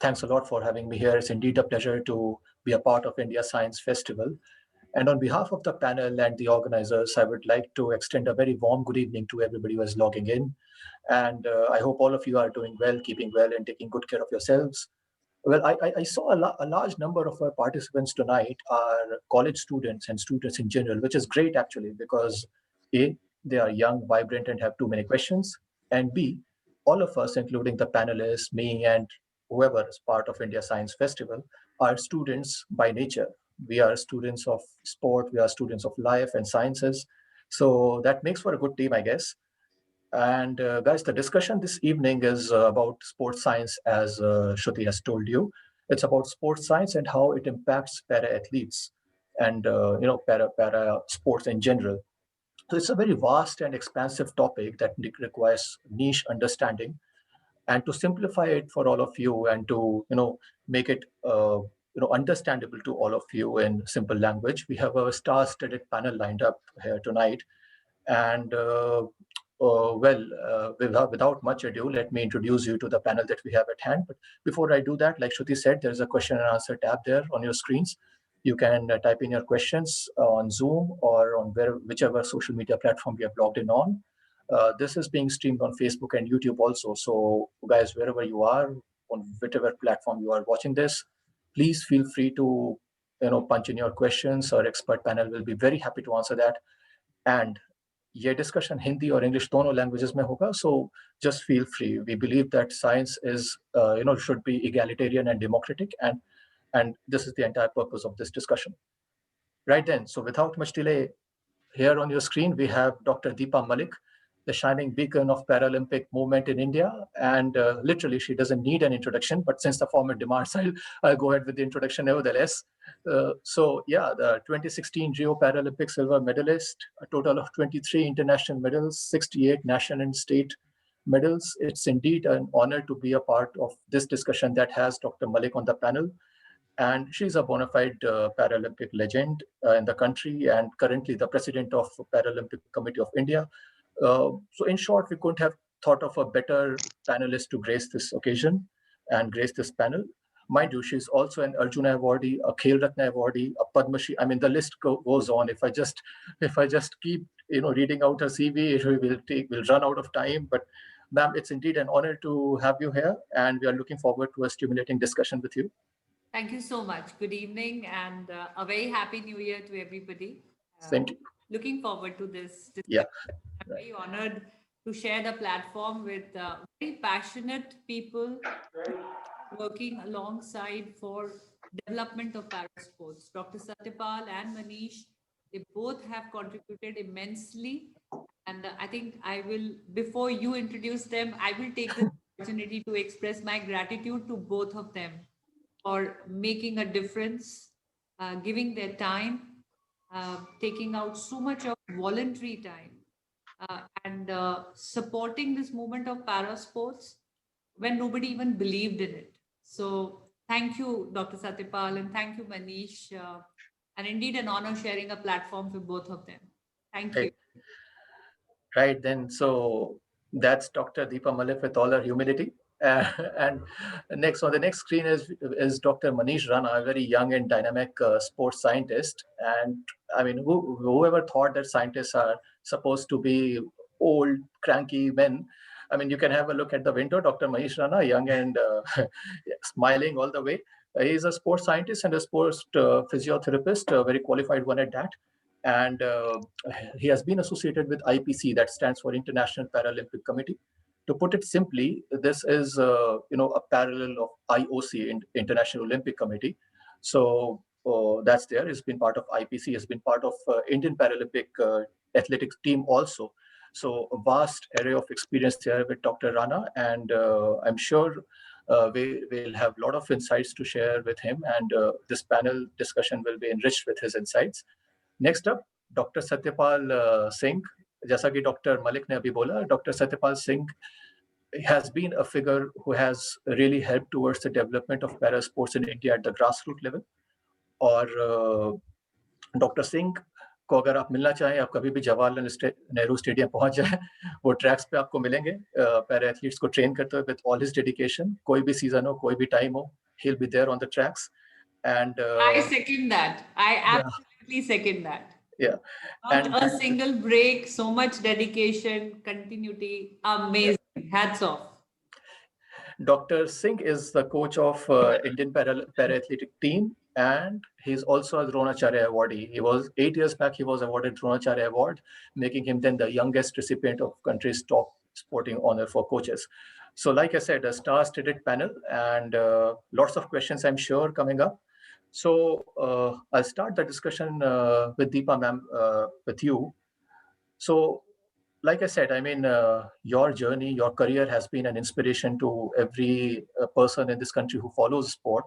thanks a lot for having me here. It's indeed a pleasure to be a part of India Science Festival. And on behalf of the panel and the organizers, I would like to extend a very warm good evening to everybody who is logging in. And I hope all of you are doing well, keeping well, and taking good care of yourselves. Well, I saw a large number of our participants tonight are college students and students in general, which is great actually, because A, they are young, vibrant, and have too many questions. And B, all of us, including the panelists, me, and whoever is part of India Science Festival, are students by nature. We are students of sport, we are students of life and sciences. So that makes for a good team, I guess. And guys, the discussion this evening is about sports science, as Shruti has told you. It's about sports science and how it impacts para athletes and para sports in general. So it's a very vast and expansive topic that requires niche understanding. And to simplify it for all of you and to make it understandable to all of you in simple language, we have a star-studded panel lined up here tonight. And without much ado, let me introduce you to the panel that we have at hand. But before I do that, like Shruti said, there's a question and answer tab there on your screens. You can type in your questions on Zoom or on whichever social media platform you have logged in on. This is being streamed on Facebook and YouTube also. So guys, wherever you are, on whichever platform you are watching this, please feel free to punch in your questions. Our expert panel will be very happy to answer that. And ये discussion Hindi or English दोनों languages में होगा, so just feel free. We believe that science is should be egalitarian and democratic, and this is the entire purpose of this discussion. Right then, so without much delay, here on your screen we have Dr. Deepa Malik, the shining beacon of Paralympic movement in India, and literally she doesn't need an introduction, but since the format demands, I'll go ahead with the introduction nevertheless. So yeah, the 2016 Rio Paralympic silver medalist, a total of 23 international medals, 68 national and state medals. It's indeed an honor to be a part of this discussion that has Dr. Malik on the panel. And she's a bona fide Paralympic legend in the country and currently the president of Paralympic Committee of India. So in short, we couldn't have thought of a better panelist to grace this occasion and grace this panel. Mind you, she's also an Arjuna awardee, a Khel Ratna awardee, a Padma Shri. I mean, the list goes on. If I just keep reading out her CV, we'll run out of time. But ma'am, it's indeed an honor to have you here, and we are looking forward to a stimulating discussion with you. Thank you so much. Good evening and a very happy new year to everybody. Thank you. Looking forward to this discussion. Yeah. I'm very honored to share the platform with very passionate people working alongside for development of para sports. Dr. Satyapal and Manish, they both have contributed immensely. And I think I will, before you introduce them, I will take this opportunity to express my gratitude to both of them for making a difference, giving their time, taking out so much of voluntary time, and supporting this movement of para sports when nobody even believed in it. So thank you, Dr. Satyapal, and thank you, Manish. And indeed an honor sharing a platform for both of them. Thank you. Right then, so that's Dr. Deepa Malik with all her humility. And next on the next screen is Dr. Manish Rana, a very young and dynamic sports scientist. And I mean, whoever thought that scientists are supposed to be old, cranky men? I mean, you can have a look at the window. Dr. Manish Rana, young and smiling all the way. He's a sports scientist and a sports physiotherapist, a very qualified one at that. And he has been associated with IPC, that stands for International Paralympic Committee. To put it simply, this is a parallel of IOC, International Olympic Committee. So that's there. He's been part of IPC. Has been part of Indian Paralympic athletics team also. So a vast array of experience there with Dr. Rana, and I'm sure we'll have a lot of insights to share with him. And this panel discussion will be enriched with his insights. Next up, Dr. Satyapal Singh. जैसा कि doctor Malik ने अभी बोला, doctor Satyapal Singh has been a figure who has really helped towards the development of para sports in India at the grassroots level. Or Dr. Singh को अगर आप मिलना चाहें, आप कभी भी जवाहरलाल नेहरू स्टेडियम पहुंच जाए, वो ट्रैक्स पे आपको मिलेंगे पैरा एथलीट्स को ट्रेन करते हुए विद ऑल हिज डेडिकेशन. कोई भी सीजन हो, कोई भी टाइम हो, he will be there on the tracks. And I second that. I absolutely second that. yeah, Not and a single break, so much dedication, continuity. Amazing. Hats off. Dr. Singh is the coach of Indian para-athletic team, and he's also a Dronacharya awardee. He was 8 years back. He was awarded Dronacharya Award, making him then the youngest recipient of country's top sporting honor for coaches. So, like I said, a star-studded panel and lots of questions, I'm sure, coming up. So I'll start the discussion with Deepa ma'am, with you. So like I said, I mean, your journey, your career has been an inspiration to every person in this country who follows sport.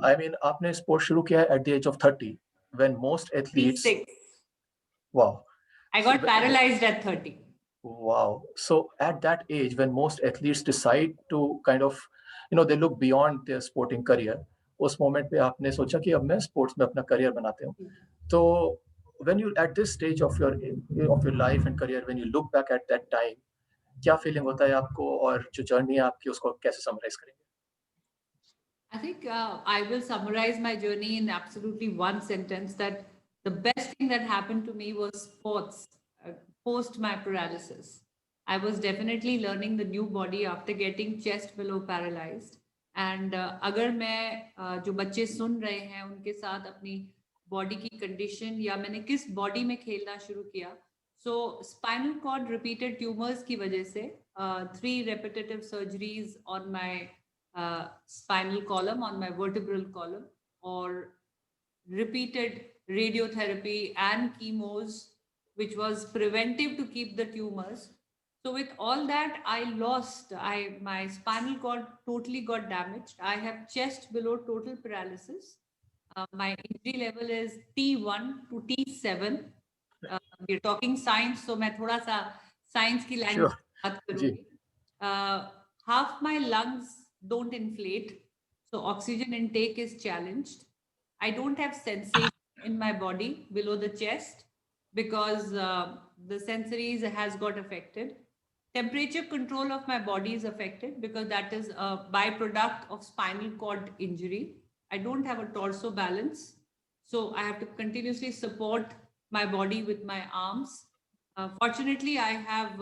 I mean, आपने sport शुरू किया at the age of 30, when most athletes, 36. wow. I got paralyzed at 30. Wow. So at that age, when most athletes decide to kind of, you know, they look beyond their sporting career, उस moment पे आपने सोचा कि अब मैं sports में अपना career बनाते हूँ. तो when you at this stage of your life and career, when you look back at that time, क्या feeling होता है आपको और जो journey है आपकी उसको कैसे summarize करेंगे? I think I will summarize my journey in absolutely one sentence, that the best thing that happened to me was sports post my paralysis. I was definitely learning the new body after getting chest below paralyzed. And अगर मैं जो बच्चे सुन रहे हैं उनके साथ अपनी body की कंडीशन या मैंने किस बॉडी में खेलना शुरू किया, सो स्पाइनल कॉर्ड रिपीटेड ट्यूमर्स की वजह से 3 repetitive surgeries on my spinal column, on my vertebral column, or repeated radiotherapy and chemos, which was preventive to keep the tumors. So with all that, my spinal cord totally got damaged. I have chest below total paralysis. My injury level is T1 to T7. We're talking science, so मैं थोड़ा सा science की language बात करूँगी. Half my lungs don't inflate, so oxygen intake is challenged. I don't have sensation in my body below the chest because the sensories has got affected. Temperature control of my body is affected because that is a byproduct of spinal cord injury. I don't have a torso balance, so I have to continuously support my body with my arms. Fortunately, I have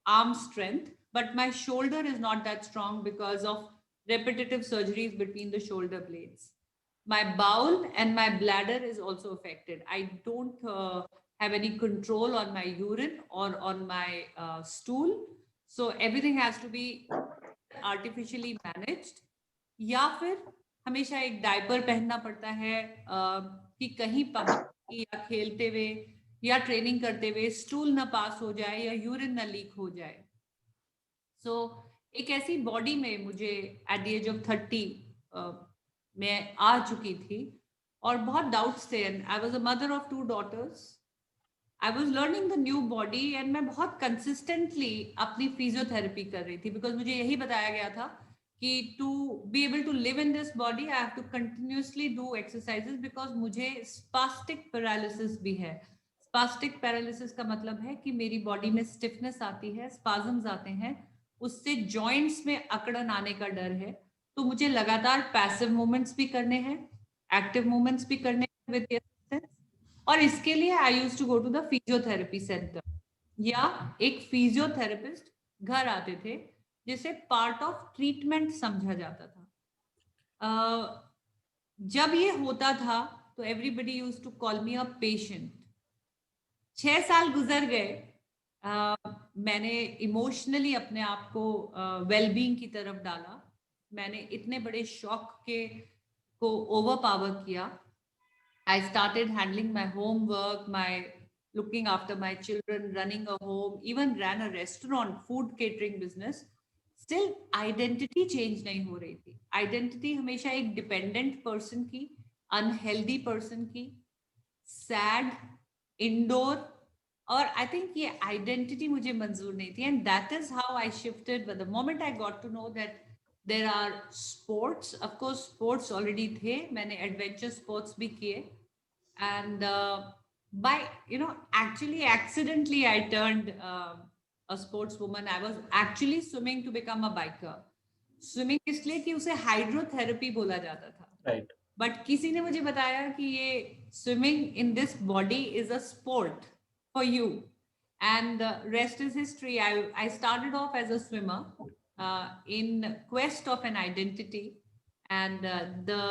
arm strength, but my shoulder is not that strong because of repetitive surgeries between the shoulder blades. My bowel and my bladder is also affected. I don't have any control on my urine or on my stool. So everything has to be artificially managed. या फिर हमेशा एक diaper पहनना पड़ता है कि कहीं public या खेलते हुए या ट्रेनिंग करते हुए स्टूल ना पास हो जाए या यूरिन ना लीक हो जाए. सो एक ऐसी बॉडी में मुझे एट द एज ऑफ 30 मैं आ चुकी थी और बहुत डाउट्स थे. And I was a mother of 2 daughters. I was learning the new body and मैं बहुत कंसिस्टेंटली अपनी फिजियोथेरेपी कर रही थी बिकॉज मुझे यही बताया गया था कि to be able to live in this body I have to continuously do exercises because मुझे स्पास्टिक पैरालिसिस भी है. स्पास्टिक पैरालिसिस का मतलब है कि मेरी बॉडी में स्टिफनेस आती है, स्पाजम्स आते हैं, उससे जॉइंट्स में अकड़न आने का डर है. तो मुझे लगातार पैसिव मूवमेंट्स भी करने हैं, एक्टिव मूवमेंट्स भी करने हैं विद असिस्टेंस. और इसके लिए I used to go to the physiotherapy centre या एक फिजियोथेरेपिस्ट घर आते थे जिसे पार्ट ऑफ ट्रीटमेंट समझा जाता था. जब ये होता था तो everybody used to call me a patient. 6 साल गुजर गए. मैंने इमोशनली अपने आप को वेलबींग की तरफ डाला. मैंने इतने बड़े शॉक को ओवरपावर किया. I started handling my homework, looking after my children, running a home, even ran a restaurant, food catering business. Still, identity change नहीं हो रही थी. Identity हमेशा एक dependent person की, unhealthy person की, sad, indoor, और I think ये identity मुझे मंजूर नहीं थी. And that is how I shifted. But the moment I got to know that there are sports, of course sports already थे, मैंने adventure sports भी किए. And actually accidentally I turned a sportswoman. I was actually swimming to become a biker. Swimming इसलिए कि उसे hydrotherapy बोला जाता था, राइट, बट किसी ने मुझे बताया कि ये swimming in this body is a sport for you, and the rest is history. I started off as a swimmer in quest of an identity, and the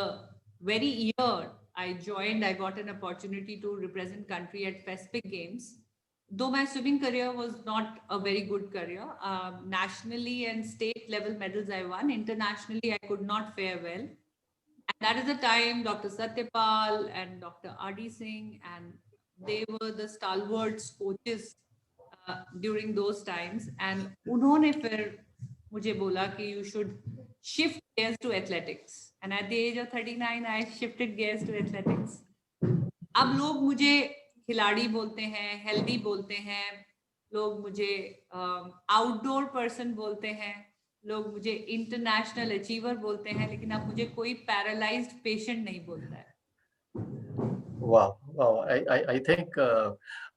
very year I joined, I got an opportunity to represent country at Pacific Games. Though my swimming career was not a very good career, nationally and state level medals I won. Internationally, I could not fare well. And that is the time Dr. Satyapal and Dr. R.D. Singh, and they were the stalwarts coaches during those times. And उन्होंने फिर मुझे बोला कि you should shift gears to athletics. And at the age of 39, I shifted gears to athletics. अब लोग मुझे खिलाड़ी बोलते हैं, हेल्दी बोलते हैं, लोग मुझे आउटडोर पर्सन बोलते हैं, लोग मुझे इंटरनेशनल अचीवर बोलते हैं, लेकिन अब मुझे कोई पैरालाइज्ड पेशेंट नहीं बोलता है. वाह वाह, आई थिंक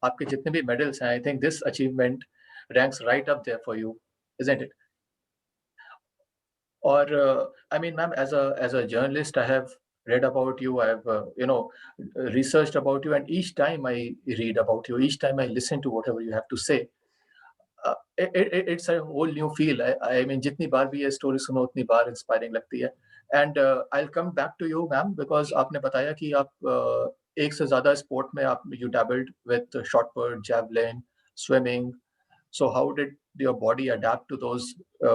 आपके जितने भी मेडल्स हैं, I think this achievement ranks right up there for you, isn't it? Or I mean, ma'am, as a journalist, I have read about you. I have researched about you, and each time I read about you, each time I listen to whatever you have to say, it's a whole new feel. I mean, जितनी बार भी ये story सुनो उतनी बार inspiring लगती है. And I'll come back to you, ma'am, because आपने बताया कि आप एक से ज़्यादा sport में आप you dabbled with shot put, javelin, swimming. So how did your body adapt to those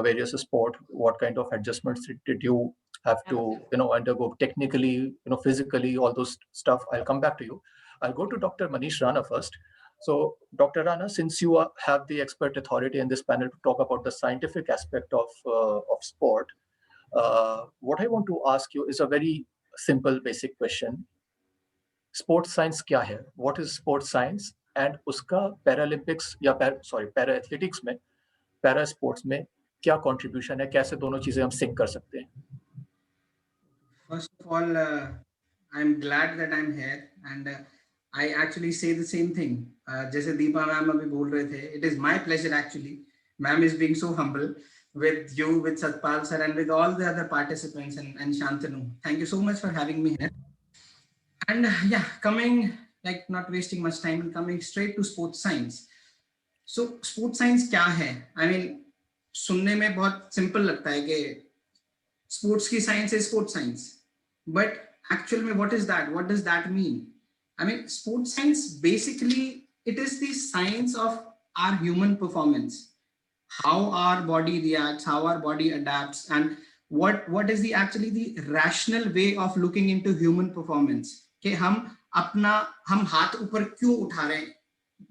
various sport? What kind of adjustments did you have to, undergo technically, physically, all those stuff? I'll come back to you. I'll go to Dr. Manish Rana first. So, Dr. Rana, since you have the expert authority in this panel to talk about the scientific aspect of sport, what I want to ask you is a very simple, basic question. Sports science क्या है? What is sports science? And उसका Paralympics या para athletics में, para sports में क्या contribution है? कैसे दोनों चीजें हम सिंक कर सकते हैं? First of all, I'm glad that I'm here, and I actually say the same thing. जैसे दीपा मैम अभी बोल रहे थे, it is my pleasure actually. Ma'am is being so humble with you, with Satpal sir, and with all the other participants, and Shantanu. Thank you so much for having me here. And yeah, coming, like not wasting much time and coming straight to sports science. So sports science क्या है? I mean, सुनने में बहुत simple लगता है कि sports की science is sports science. But actually, what is that? What does that mean? I mean, sports science basically, it is the science of our human performance, how our body reacts, how our body adapts, and what is the actually the rational way of looking into human performance. कि हम हाथ ऊपर क्यों उठा रहे हैं,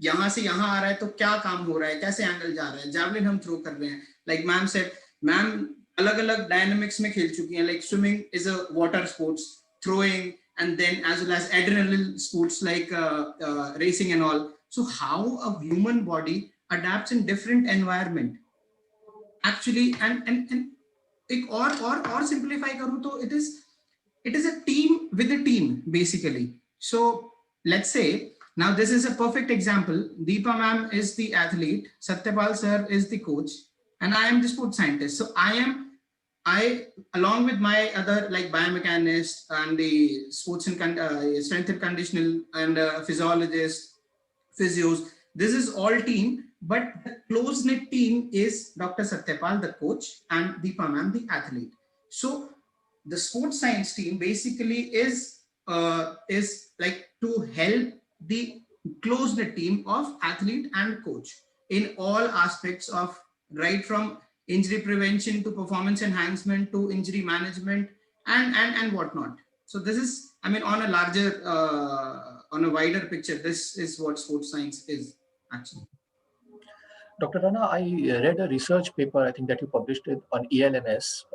यहाँ से यहाँ आ रहा है तो क्या काम हो रहा है, कैसे एंगल जा रहा है, जैवलिन हम थ्रो कर रहे हैं, लाइक मैम सेड, मैम अलग अलग डायनामिक्स में खेल चुकी हैं, like swimming is a water sports, throwing, and then as well as adrenaline sports like racing and all. So how a human body adapts in different environment actually, and एक और simplify करूँ तो it is a team with a team basically. So let's say now this is a perfect example. Deepa ma'am is the athlete, Satyapal sir is the coach, and I am the sports scientist. So I, along with my other like biomechanists and the sports and strength and conditioning and physiologists, physios, this is all team, but the close-knit team is Dr. Satyapal, the coach, and Deepa ma'am, the athlete. So the sports science team basically is like to help the close-knit team of athlete and coach in all aspects of, right from injury prevention to performance enhancement to injury management and whatnot. So this is, I mean, on a larger, on a wider picture, this is what sports science is actually. Dr. Rana, I read a research paper, I think that you published it on ELMS,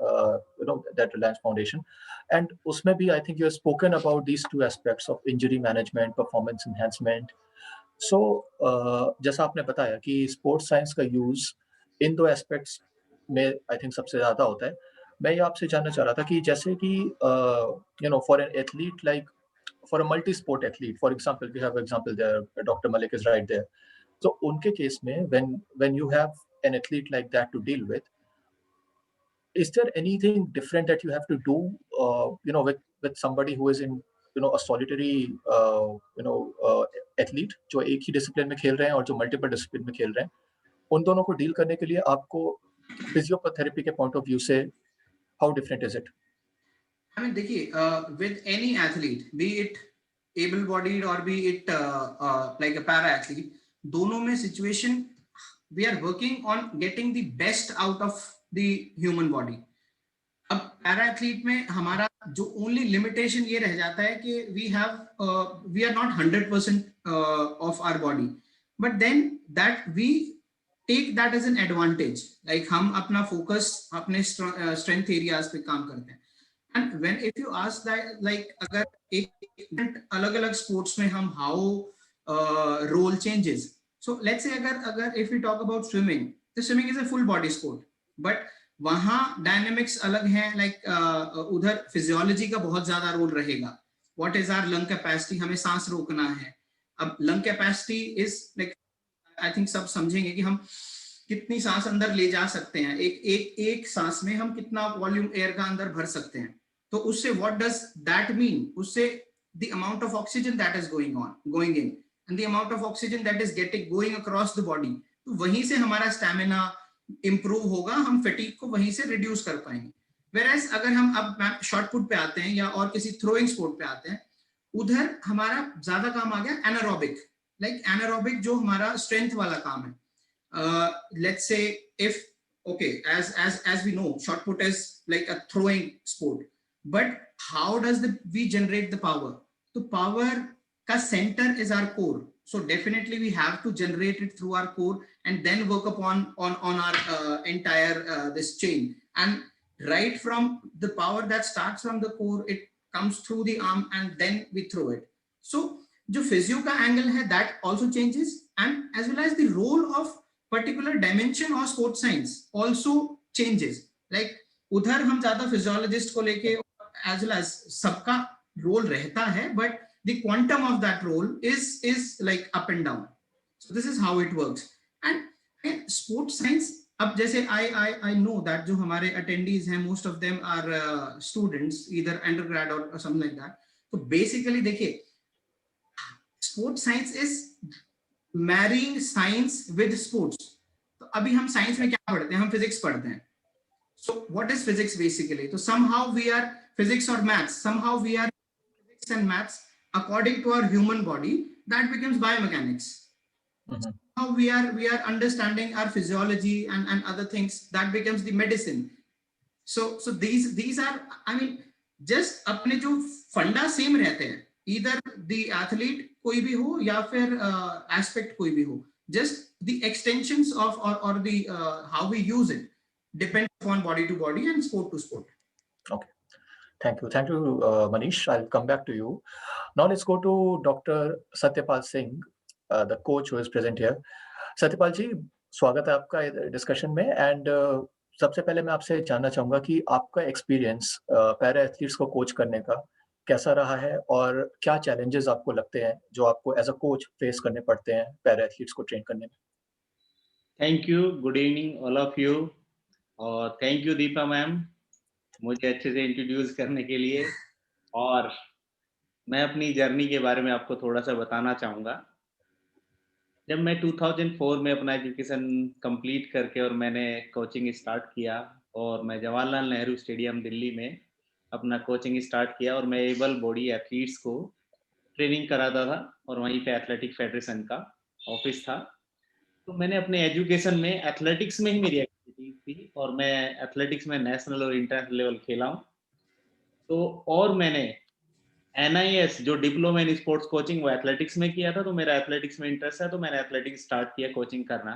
that Reliance Foundation, and usme bhi, I think you have spoken about these two aspects of injury management, performance enhancement. So, जैसा आपने बताया कि sports science का use इन दो aspects में I think सबसे ज़्यादा होता है. मैं ये आपसे जानना चाह रहा था कि जैसे कि for an athlete like for a multi-sport athlete, for example, we have an example there, Dr. Malik is right there. So unke case mein, when you have an athlete like that to deal with, is there anything different that you have to do, with somebody who is in, a solitary, athlete जो एक ही discipline में खेल रहे हैं और जो multiple discipline में खेल रहे हैं, उन दोनों को deal करने के लिए आपको physiotherapy के point of view से how different is it? I mean, देखिए, with any athlete, be it able-bodied or be it like a para-athlete, दोनों में situation, we are working on getting the best out of the human body. अब para-athlete में हमारा जो only limitation ये रह जाता है कि we are not 100% of our body, but then that we take that as an advantage. Like हम अपना focus अपने strength areas पे काम करते हैं. And when if you ask that, like अगर एक अलग-अलग sports में हम how role changes. So let's say अगर if we talk about swimming, the swimming is a full body sport, but वहाँ डायनेमिक्स अलग हैं. लाइक उधर फिजियोलॉजी का बहुत ज्यादा रोल रहेगा. What is our lung capacity, हमें सांस रोकना है. अब lung capacity is like, I think सब समझेंगे कि हम कितनी सांस अंदर ले जा सकते हैं. एक सांस में हम कितना वॉल्यूम एयर का अंदर भर सकते हैं. तो उससे व्हाट डज दैट मीन, उससे the amount of oxygen that is going in and the amount of oxygen that is getting going across the body. तो वहीं से हमारा स्टैमिना इंप्रूव होगा, हम फैटिग को वहीं से रिड्यूस कर पाएंगे. Whereas अगर हम अब शॉट पुट पे आते हैं या और किसी थ्रोइंग स्पोर्ट पे आते हैं, उधर हमारा ज्यादा काम आ गया एनारोबिक. लाइक एनारोबिक जो हमारा स्ट्रेंथ वाला काम है. Let's say if okay, as we know, shot put is like a throwing sport, but how does we generate the power? So power ka center is our core. So definitely we have to generate it through our core and then work upon on our entire this chain. And right from the power that starts from the core, it comes through the arm and then we throw it. So जो physio का angle है, that also changes, and as well as the role of particular dimension or sport science also changes. Like उधर हम ज्यादा physiologist को लेके as well as सबका role रहता है, but the quantum of that role is like up and down. So this is how it works. And sports science, अब जैसे I know that जो हमारे attendees हैं, most of them are students, either undergrad or something like that. So basically देखिए, sports science is marrying science with sports. तो अभी हम science में क्या पढ़ते हैं? हम physics पढ़ते हैं. So what is physics basically? So somehow we are physics or maths. Somehow we are physics and maths according to our human body. That becomes biomechanics. Mm-hmm. How we are understanding our physiology and other things. That becomes the medicine. So these are, I mean, just अपने जो फंडा same रहते हैं. Either the athlete कोई भी हो या फिर aspect कोई भी हो. Just the extensions of or the how we use it depends upon body to body and sport to sport. Okay. Thank you, Manish. I'll come back to you. Now let's go to Dr. Satyapal Singh, the coach who is present here. Satyapal ji, स्वागत है आपका discussion में. And सबसे पहले मैं आपसे जानना चाहूंगा कि आपका एक्सपीरियंस पैरा एथलीट्स को कोच करने का कैसा रहा है और क्या चैलेंजेस आपको लगते हैं जो आपको एज अ कोच फेस करने पड़ते हैं पैरा एथलीट्स को ट्रेन करने में. Thank you. Good evening all of you, और थैंक यू दीपा मैम मुझे अच्छे से इंट्रोड्यूस करने के लिए. और मैं अपनी जर्नी के बारे में आपको थोड़ा सा बताना चाहूँगा. जब मैं 2004 में अपना एजुकेशन कंप्लीट करके और मैंने कोचिंग स्टार्ट किया, और मैं जवाहरलाल नेहरू स्टेडियम दिल्ली में अपना कोचिंग स्टार्ट किया, और मैं एबल बॉडी एथलीट्स को ट्रेनिंग कराता था, और वहीं पे एथलेटिक फेडरेशन का ऑफिस था. तो मैंने अपने एजुकेशन में एथलेटिक्स में ही मेरी एक्टिविटीज थी, और मैं एथलेटिक्स में नेशनल और इंटरनेशनल लेवल खेला हूँ. तो और मैंने NIS जो डिप्लोमा इन स्पोर्ट्स कोचिंग वो एथलेटिक्स में किया था. तो मेरा एथलेटिक्स में इंटरेस्ट है, तो मैंने एथलेटिक्स स्टार्ट किया कोचिंग करना.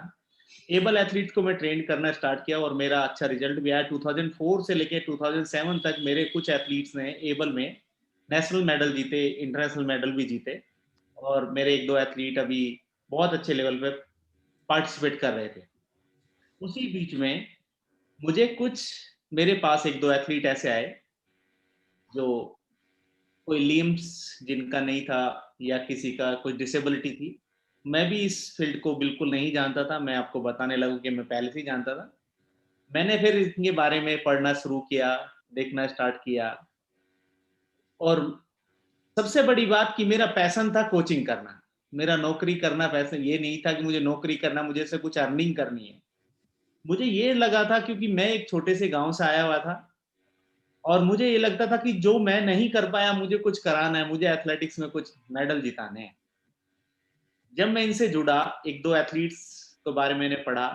एबल एथलीट्स को मैं ट्रेन करना स्टार्ट किया, और मेरा अच्छा रिजल्ट भी आया. 2004 से लेके 2007 तक मेरे कुछ एथलीट्स ने एबल में नेशनल मेडल जीते, इंटरनेशनल मेडल भी जीते, और मेरे एक दो एथलीट अभी बहुत अच्छे लेवल पे पार्टिसिपेट कर रहे थे. उसी बीच में मुझे मेरे पास एक दो एथलीट ऐसे आए जो कोई लिम्स जिनका नहीं था या किसी का कोई डिसेबिलिटी थी। मैं भी इस फील्ड को बिल्कुल नहीं जानता था, मैं आपको बताने लगूँ कि मैं पहले से ही जानता था। मैंने फिर इनके बारे में पढ़ना शुरू किया, देखना स्टार्ट किया और सबसे बड़ी बात कि मेरा पैशन था कोचिंग करना। मेरा नौकरी करना पैशन ये नहीं था कि मुझे नौकरी करना, मुझे इससे कुछ अर्निंग करनी है। मुझे ये लगा था क्योंकि मैं एक छोटे से गाँव से आया हुआ था और मुझे ये लगता था कि जो मैं नहीं कर पाया मुझे कुछ कराना है, मुझे एथलेटिक्स में कुछ मेडल जिताने हैं। जब मैं इनसे जुड़ा, 1-2 एथलीट्स के बारे में मैंने पढ़ा,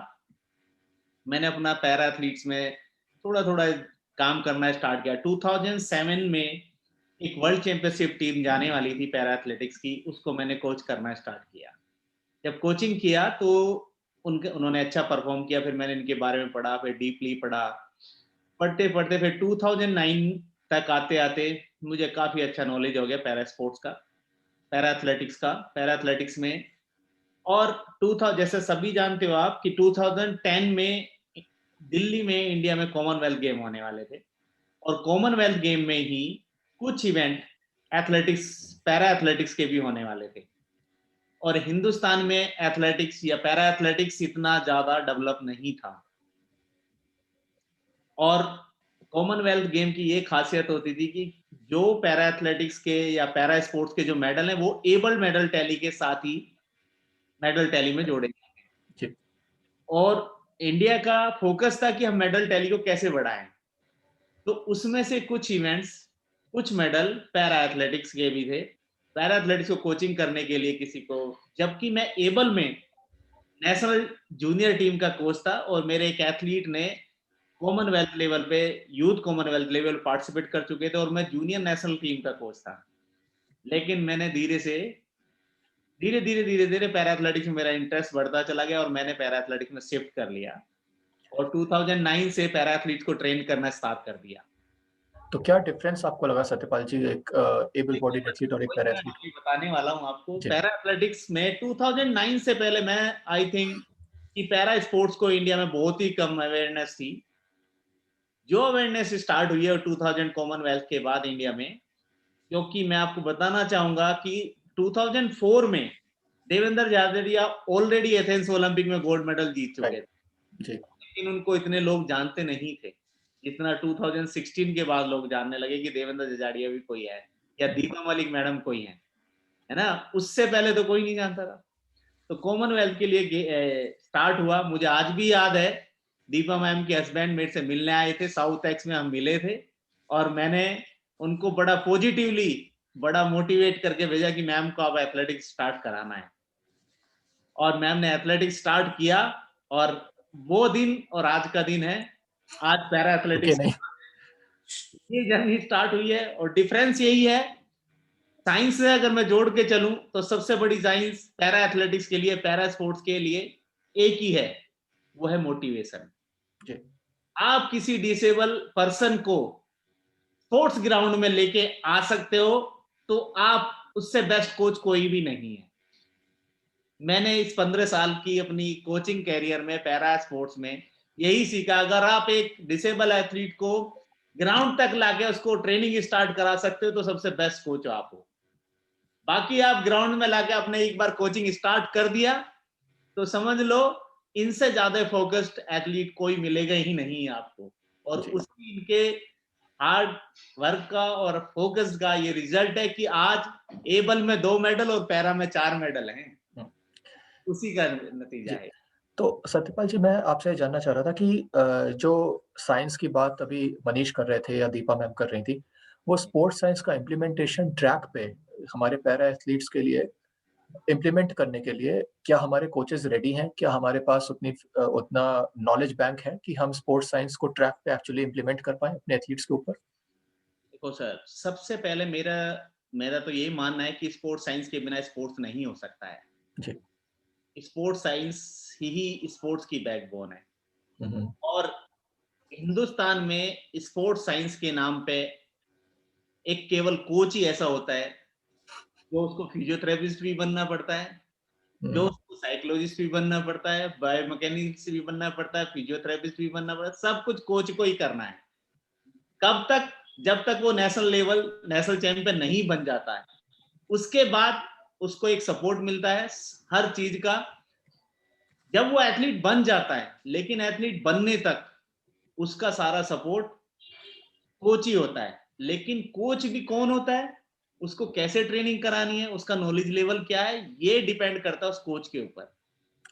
मैंने अपना पैरा एथलीट्स में थोड़ा-थोड़ा काम करना स्टार्ट किया। 2007 में एक वर्ल्ड चैंपियनशिप टीम जाने वाली थी पैरा एथलेटिक्स की, उसको मैंने कोच करना स्टार्ट किया। जब कोचिंग किया तो उन्होंने अच्छा परफॉर्म किया, फिर मैंने इनके बारे में पढ़ा, फिर डीपली पढ़ा। पढ़ते-पढ़ते फिर 2009 तक आते-आते मुझे काफ़ी अच्छा नॉलेज हो गया पैरा स्पोर्ट्स का, पैरा एथलेटिक्स का। पैरा एथलेटिक्स में और 2000 जैसे सभी जानते हो आप कि 2010 में दिल्ली में इंडिया में कॉमनवेल्थ गेम होने वाले थे और कॉमनवेल्थ गेम में ही कुछ इवेंट एथलेटिक्स, पैरा एथलेटिक्स के भी होने वाले थे और हिंदुस्तान में एथलेटिक्स या पैरा एथलेटिक्स इतना ज्यादा डेवलप नहीं था और कॉमनवेल्थ गेम की ये खासियत होती थी कि जो पैरा एथलेटिक्स के या पैरा स्पोर्ट्स के जो मेडल हैं वो एबल मेडल टैली के साथ ही मेडल टैली में जोड़े जी। गए और इंडिया का फोकस था कि हम मेडल टैली को कैसे बढ़ाएं। तो उसमें से कुछ इवेंट्स, कुछ मेडल पैरा एथलेटिक्स के भी थे। पैरा एथलेटिक्स को कोचिंग करने के लिए किसी को, जबकि मैं एबल में नेशनल जूनियर टीम का कोच था और मेरे एक एथलीट ने कॉमनवेल्थ लेवल पे, यूथ कॉमनवेल्थ लेवल पार्टिसिपेट कर चुके थे और मैं जूनियर नेशनल टीम का कोच था। लेकिन मैंने धीरे-धीरे पैरा एथलेटिक्स में मेरा इंटरेस्ट बढ़ता चला गया और मैंने पैरा एथलेटिक्स में शिफ्ट कर लिया और 2009 से पैरा एथलीट को ट्रेन करना स्टार्ट कर दिया। तो क्या डिफरेंस आपको लगा सत्यपाल जी, एक एबल बॉडीड एथलीट और एक पैरा मैं एथलीट? अभी बताने वाला हूँ आपको। जी। पैरा एथलेटिक्स में 2009 से पहले मैं आई थिंक कि पैरा स्पोर्ट्स को इंडिया में बहुत ही कम अवेयरनेस थी। जो अवेयरनेस स्टार्ट हुई है 2000 कॉमनवेल्थ के बाद इंडिया में, क्योंकि मैं आपको बताना चाहूंगा कि 2004 में Devendra Jhajharia already Athens Olympic में गोल्ड मेडल जीत चुके थे, जी। लेकिन उनको इतने लोग जानते नहीं थे जितना 2016 के बाद लोग जानने लगे कि देवेंद्र झाझड़िया भी कोई है या दीपा मलिक मैडम कोई है ना। उससे पहले तो कोई नहीं जानता था। तो कॉमनवेल्थ के लिए स्टार्ट हुआ। मुझे आज भी याद है, दीपा मैम के हस्बैंड मेरे से मिलने आए थे, साउथ एक्स में हम मिले थे और मैंने उनको बड़ा पॉजिटिवली, बड़ा मोटिवेट करके भेजा कि मैम को अब एथलेटिक्स स्टार्ट कराना है और मैम ने एथलेटिक्स स्टार्ट किया और वो दिन और आज का दिन है, आज पैरा रुके एथलेटिक्स नहीं। ये जर्नी स्टार्ट हुई है और डिफरेंस यही है, साइंस से अगर मैं जोड़ के चलूं तो सबसे बड़ी साइंस पैरा एथलेटिक्स के लिए, पैरा स्पोर्ट्स के लिए एक ही है, वो है मोटिवेशन। जी। आप किसी डिसेबल पर्सन को स्पोर्ट्स ग्राउंड में लेके आ सकते हो तो आप उससे बेस्ट कोच कोई भी नहीं है। मैंने इस 15 साल की अपनी कोचिंग कैरियर में पैरा स्पोर्ट्स में यही सीखा, अगर आप एक डिसेबल एथलीट को ग्राउंड तक लाके उसको ट्रेनिंग स्टार्ट करा सकते हो तो सबसे बेस्ट कोच आप हो। बाकी आप ग्राउंड में लाके आपने एक बार कोचिंग स्टार्ट कर दिया तो समझ लो इनसे ज्यादा फोकस्ड एथलीट कोई मिलेगा ही नहीं आपको और जी। उसकी इनके हार्ड वर्क का और फोकस का ये रिजल्ट है कि आज एबल में 2 मेडल और पैरा में 4 मेडल हैं। उसी का नतीजा जी। है। तो सत्यपाल जी, मैं आपसे जानना चाह रहा था कि जो साइंस की बात अभी मनीष कर रहे थे या दीपा मैम कर रही थी, वो स्पोर्ट्स साइंस का इम्प्लीमेंटेशन ट्रैक पे हमारे पैरा एथलीट्स के लिए इम्प्लीमेंट करने के लिए क्या हमारे कोचेस रेडी हैं? क्या हमारे पास उतना नॉलेज बैंक है कि हम स्पोर्ट्स साइंस को ट्रैक पे एक्चुअली इम्प्लीमेंट कर पाएँ अपने एथलीट्स के ऊपर? देखो सर, सबसे पहले मेरा मेरा तो यही मानना है कि स्पोर्ट्स साइंस के बिना स्पोर्ट्स नहीं हो सकता है। जी। स्पोर्ट्स साइंस ही स्पोर्ट्स की बैकबोन है हुँ, हुँ। और हिंदुस्तान में स्पोर्ट्स साइंस के नाम पे एक केवल कोच ही ऐसा होता है जो उसको फिजियोथेरेपिस्ट भी बनना पड़ता है, जो हुँ। उसको साइकोलॉजिस्ट भी बनना पड़ता है, बायोमैकेनिक्स भी बनना पड़ता है, फिजियोथेरेपिस्ट भी बनना पड़ता है, सब कुछ कोच को ही करना है। कब तक जब तक वो नेशनल चैंपियन नहीं बन जाता है, उसके बाद उसको एक सपोर्ट मिलता है हर चीज का। जब वो एथलीट बन जाता है, लेकिन एथलीट बनने तक उसका सारा सपोर्ट कोच ही होता है। लेकिन कोच भी कौन होता है, उसको कैसे ट्रेनिंग करानी है, उसका नॉलेज लेवल क्या है, ये डिपेंड करता है उस कोच के ऊपर।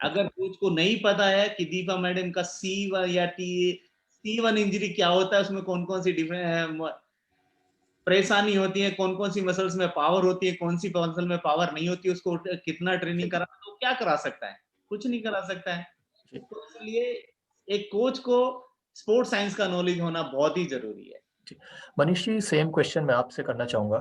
अगर कोच को नहीं पता है कि दीपा मैडम का C1 या C1 इंजरी क्या होता है, उसमें कौन कौन सी परेशानी होती है, कौन कौन सी मसल्स में पावर होती है, कौन सी मसल में पावर नहीं होती, उसको कितना ट्रेनिंग करा, तो क्या करा सकता है, कुछ नहीं करा सकता है। तो इसलिए एक कोच को स्पोर्ट्स साइंस का नॉलेज होना बहुत ही जरूरी है। मनीष जी, सेम क्वेश्चन मैं आपसे करना चाहूंगा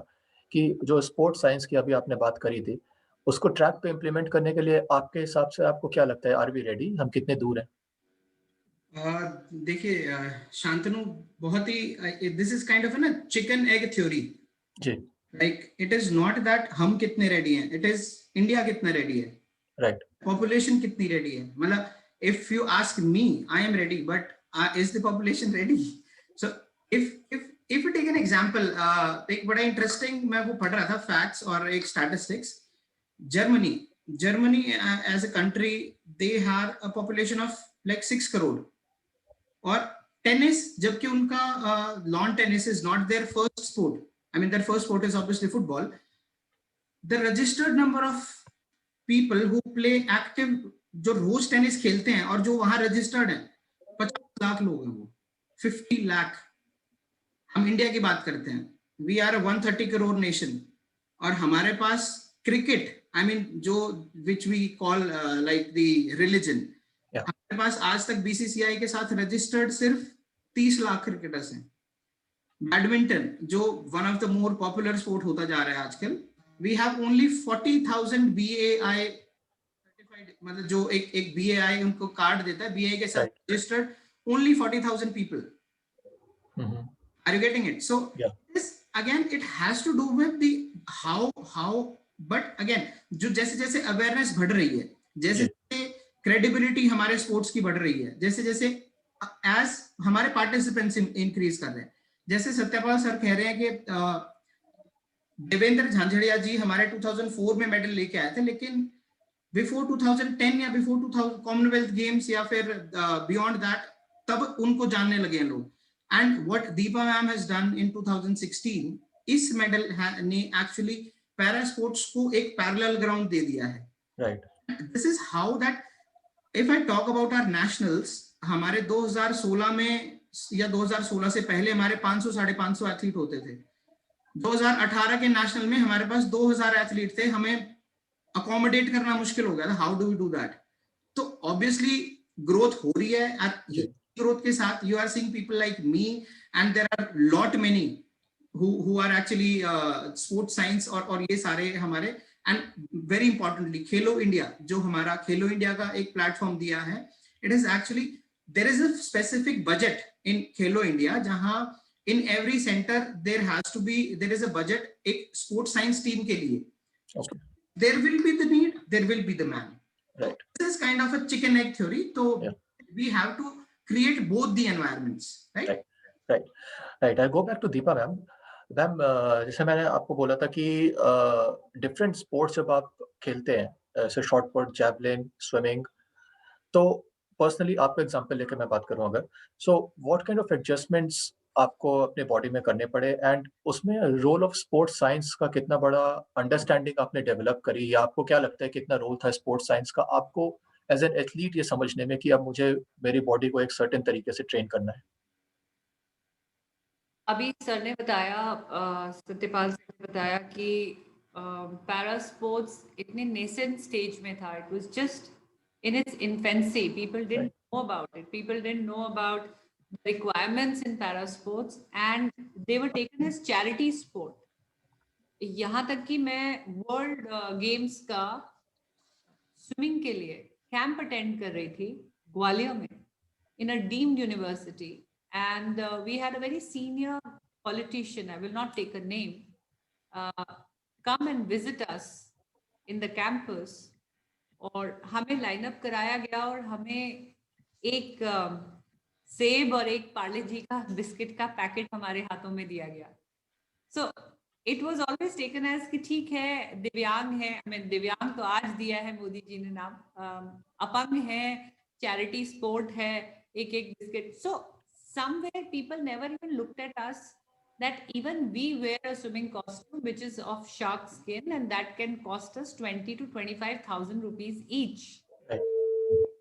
कि जो स्पोर्ट्स साइंस की अभी आपने बात करी थी, उसको ट्रैक पे इम्प्लीमेंट करने के लिए आपके हिसाब से आपको क्या लगता है, आर वी रेडी, हम कितने दूर हैं? देखिए शांतनु, बहुत ही दिस इज काइंड ऑफ ना चिकन एग थ्योरी। जी, like it is not that हम कितने रेडी हैं, इट इज इंडिया कितना रेडी है, राइट, पॉपुलेशन कितनी रेडी है। मतलब if you ask me, I am ready, but is the population ready? So if you take an example, एक बड़ा इंटरेस्टिंग मैं वो पढ़ रहा था फैक्ट्स और एक statistics. Germany as a country, they have a population of like 6 crore. और टेनिस, जबकि उनका lawn tennis is not their first sport, I mean their first sport is obviously football. The registered number of people who play active, जो रोज tennis खेलते हैं और जो वहां रजिस्टर्ड हैं, 50 लाख लोग हैं वो, 50 लाख। हम इंडिया की बात करते हैं, वी आर 130 करोड़ नेशन, और हमारे पास क्रिकेट, आई मीन जो which we call like the religion, हमारे पास आज तक बीसीसीआई के साथ रजिस्टर्ड सिर्फ 30 लाख क्रिकेटर्स हैं। बैडमिंटन, जो one of the more popular sport होता जा रहा है आजकल, we have only 40,000 BAI certified, मतलब जो एक BAI उनको कार्ड देता है, BAI के साथ registered only 40,000 people. Are you getting it? So this again, it has to do with the how, but again, जो जैसे जैसे अवेयरनेस बढ़ रही है, जैसे क्रेडिबिलिटी हमारे स्पोर्ट्स की बढ़ रही है, जैसे जैसे एज हमारे पार्टिसिपेंट्स इंक्रीज कर रहे हैं, जैसे सत्यपाल सर कह रहे हैं कि देवेंद्र झांझड़िया जी हमारे 2004 में मेडल लेके आए थे, लेकिन बिफोर 2010 या बिफोर 2000 कॉमनवेल्थ गेम्स या फिर बियॉन्ड दैट, तब उनको जानने लगे हैं लोग। And what Deepa ma'am has done in 2016, इस मेडल ने एक्चुअली पैरा स्पोर्ट्स को एक पैरेलल ग्राउंड दे दिया है। Right, this is how that if I talk about our nationals, हमारे 2016 में या 2016 से पहले हमारे 500-550 एथलीट होते थे। 2018 के नेशनल में हमारे पास 2000 एथलीट थे, हमें अकोमोडेट करना मुश्किल हो गया था। How do we do that? तो ऑब्वियसली ग्रोथ हो रही है, ग्रोथ के साथ you are seeing people like me and there are lot many who are actually sports science और ये सारे हमारे, and very importantly Khelo India, जो हमारा खेलो इंडिया का एक प्लेटफॉर्म दिया है, it is actually there is a specific budget in Khelo India, जहां in every center there is a budget एक sports science team के लिए. okay. There will be the need, there will be the man. Right. So this is kind of a chicken egg theory. So we have to create both the environments, right? Right. I go back to Deepa ma'am. Ma'am, जैसे मैंने आपको बोला था कि different sports जब आप खेलते हैं, जैसे शॉर्ट पुट, जैवलिन, स्विमिंग, तो पर्सनली आपका एग्जांपल लेकर मैं बात करूं अगर, so what kind of adjustments आपको अपने बॉडी में करने पड़े, एंड उसमें रोल ऑफ स्पोर्ट्स साइंस का कितना बड़ा अंडरस्टैंडिंग आपने डेवलप करी, या आपको क्या लगता है कितना रोल था स्पोर्ट्स साइंस का आपको एज एन एथलीट ये समझने में कि अब मुझे मेरी बॉडी को एक सर्टेन तरीके से ट्रेन करना है? अभी सर ने बताया, सत्यपाल सर ने बताया कि पैरा स्पोर्ट्स इतने नेसेंट स्टेज में था, it was just in its infancy, people didn't know about it, people didn't know about the requirements in para sports, and they were taken as charity sport. यहाँ तक कि मैं world games का swimming के लिए camp attend कर रही थी ग्वालियर में, in a deemed university, and we had a very senior politician, I will not take a name, come and visit us in the campus, और हमें लाइन अप कराया गया और हमें एक सेब और एक पार्ले जी का बिस्किट का पैकेट हमारे हाथों में दिया गया. So it was always taken as कि ठीक है, दिव्यांग है, I mean दिव्यांग तो आज दिया है मोदी जी ने नाम, अपंग है, charity sport है, एक biscuit. So somewhere people never even looked at us that even we wear a swimming costume which is of shark skin and that can cost us 20 to 25,000 rupees each. Right.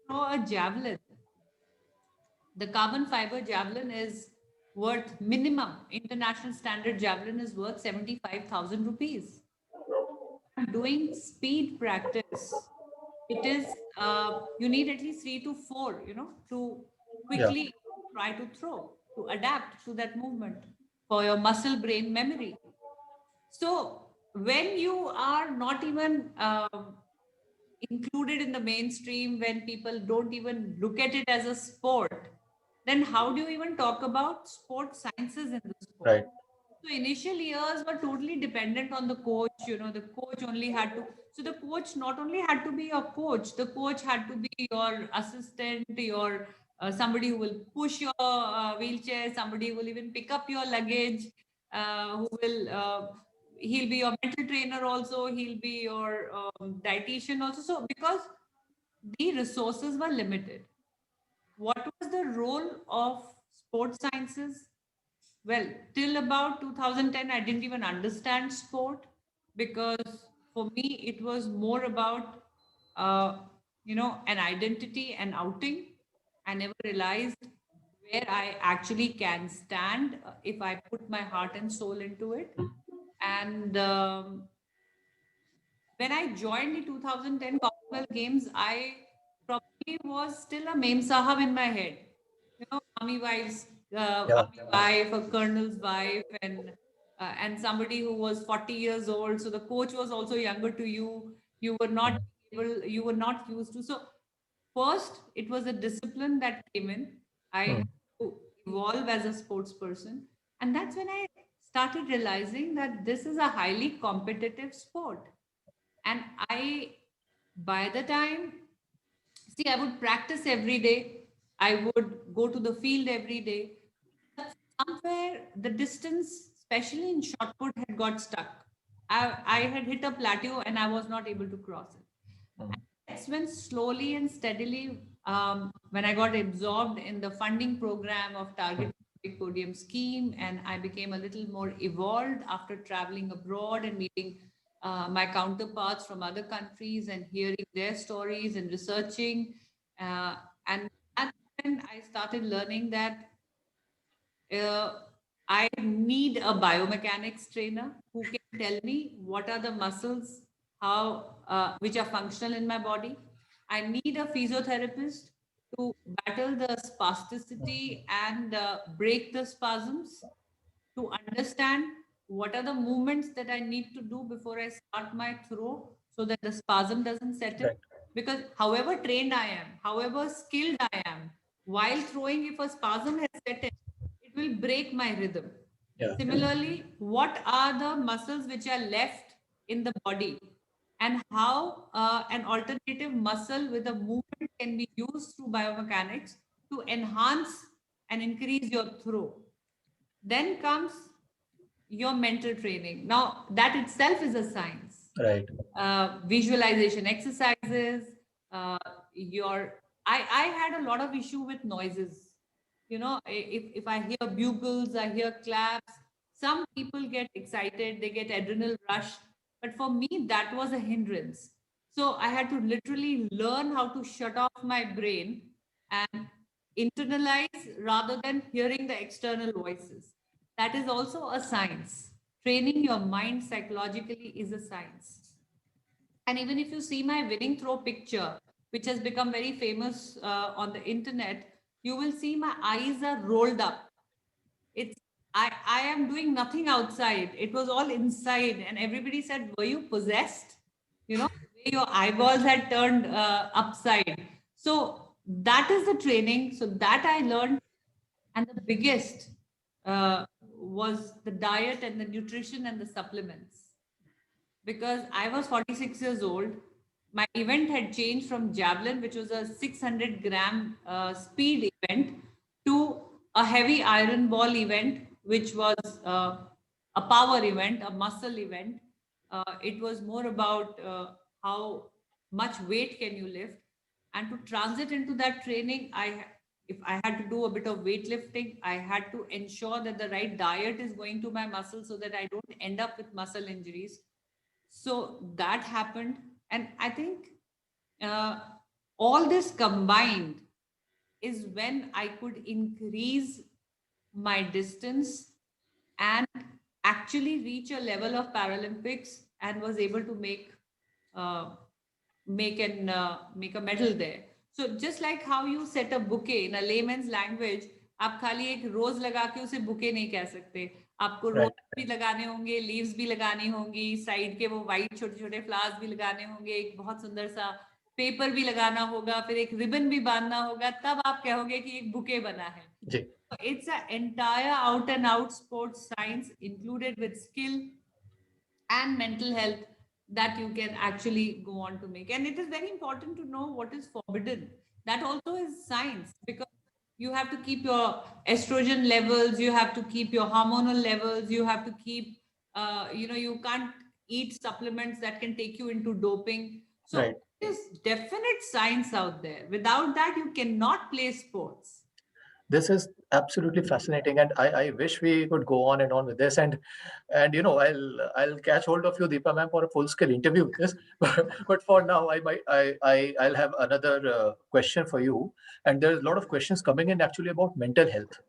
Throw a javelin. The carbon fiber javelin is worth minimum international standard javelin is worth 75,000 rupees. Doing speed practice, it is you need at least 3 to 4, to quickly try to throw, to adapt to that movement for your muscle brain memory. So when you are not even included in the mainstream, when people don't even look at it as a sport, then how do you even talk about sport sciences in the sport? Right. So initial years were totally dependent on the coach. The coach only had to. So the coach not only had to be your coach, the coach had to be your assistant, your somebody who will push your wheelchair, somebody who will even pick up your luggage, who will. He'll be your mental trainer also. He'll be your dietitian also. So because the resources were limited, what was the role of sports sciences? Well, till about 2010, I didn't even understand sport because for me, it was more about, an identity and outing. I never realized where I actually can stand if I put my heart and soul into it. And when I joined the 2010 Commonwealth Games, I probably was still a Mem Sahab in my head. Army wives, army wife, a colonel's wife, and somebody who was 40 years old. So the coach was also younger to you. You were not able, you were not used to. So first, it was a discipline that came in. I had to evolve as a sports person, and that's when I started realizing that this is a highly competitive sport. And by the time, see, I would practice every day. I would go to the field every day. But somewhere the distance, especially in shot put, had got stuck. I had hit a plateau and I was not able to cross it. And that's when slowly and steadily, when I got absorbed in the funding program of Target Olympic Podium scheme, and I became a little more evolved after traveling abroad and meeting my counterparts from other countries and hearing their stories and researching. And that's when I started learning that I need a biomechanics trainer who can tell me what are the muscles, which are functional in my body. I need a physiotherapist to battle the spasticity and break the spasms, to understand what are the movements that I need to do before I start my throw so that the spasm doesn't set in. Right. Because however trained I am, however skilled I am, while throwing, if a spasm has set in, it will break my rhythm. Yeah. Similarly, what are the muscles which are left in the body and how an alternative muscle with a movement can be used through biomechanics to enhance and increase your throw. Then comes your mental training. Now, that itself is a science. Right. Visualization exercises, I had a lot of issue with noises. If I hear bugles, I hear claps, some people get excited, they get adrenal rush. But for me, that was a hindrance. So I had to literally learn how to shut off my brain and internalize rather than hearing the external voices. That is also a science. Training your mind psychologically is a science. And even if you see my winning throw picture, which has become very famous on the internet, you will see my eyes are rolled up. I am doing nothing outside. It was all inside. And everybody said, were you possessed? Your eyeballs had turned upside. So that is the training. So that I learned. And the biggest was the diet and the nutrition and the supplements. Because I was 46 years old, my event had changed from javelin, which was a 600 gram speed event, to a heavy iron ball event, which was a power event, a muscle event. It was more about how much weight can you lift, and to transit into that training, if I had to do a bit of weightlifting, I had to ensure that the right diet is going to my muscles so that I don't end up with muscle injuries. So that happened, and I think uh, all this combined is when I could increase my distance and actually reach a level of Paralympics, and was able to uh, make a medal there. So just like how you set a bouquet in a layman's language, आप खाली एक रोज लगा के उसे bouquet नहीं कह सकते, आपको रोज Right. भी लगाने होंगे, लीव्स भी लगानी होंगी, साइड के वो वाइट छोटे छोटे फ्लावर्स भी लगाने होंगे, एक बहुत सुंदर सा पेपर भी लगाना होगा, फिर एक रिबन भी बांधना होगा, तब आप कहोगे कि एक बुके बना है. जी. It's an entire out and out sports science included with skill and mental health that you can actually go on to make. And it is very important to know what is forbidden. That also is science, because you have to keep your estrogen levels, you have to keep your hormonal levels, you have to keep, you can't eat supplements that can take you into doping. So Right. there's definite science out there. Without that, you cannot play sports. This is absolutely fascinating, and I wish we could go on and on with this. And I'll catch hold of you, Deepa ma'am, for a full scale interview with this. But for now, I'll have another question for you. And there's a lot of questions coming in actually about mental health,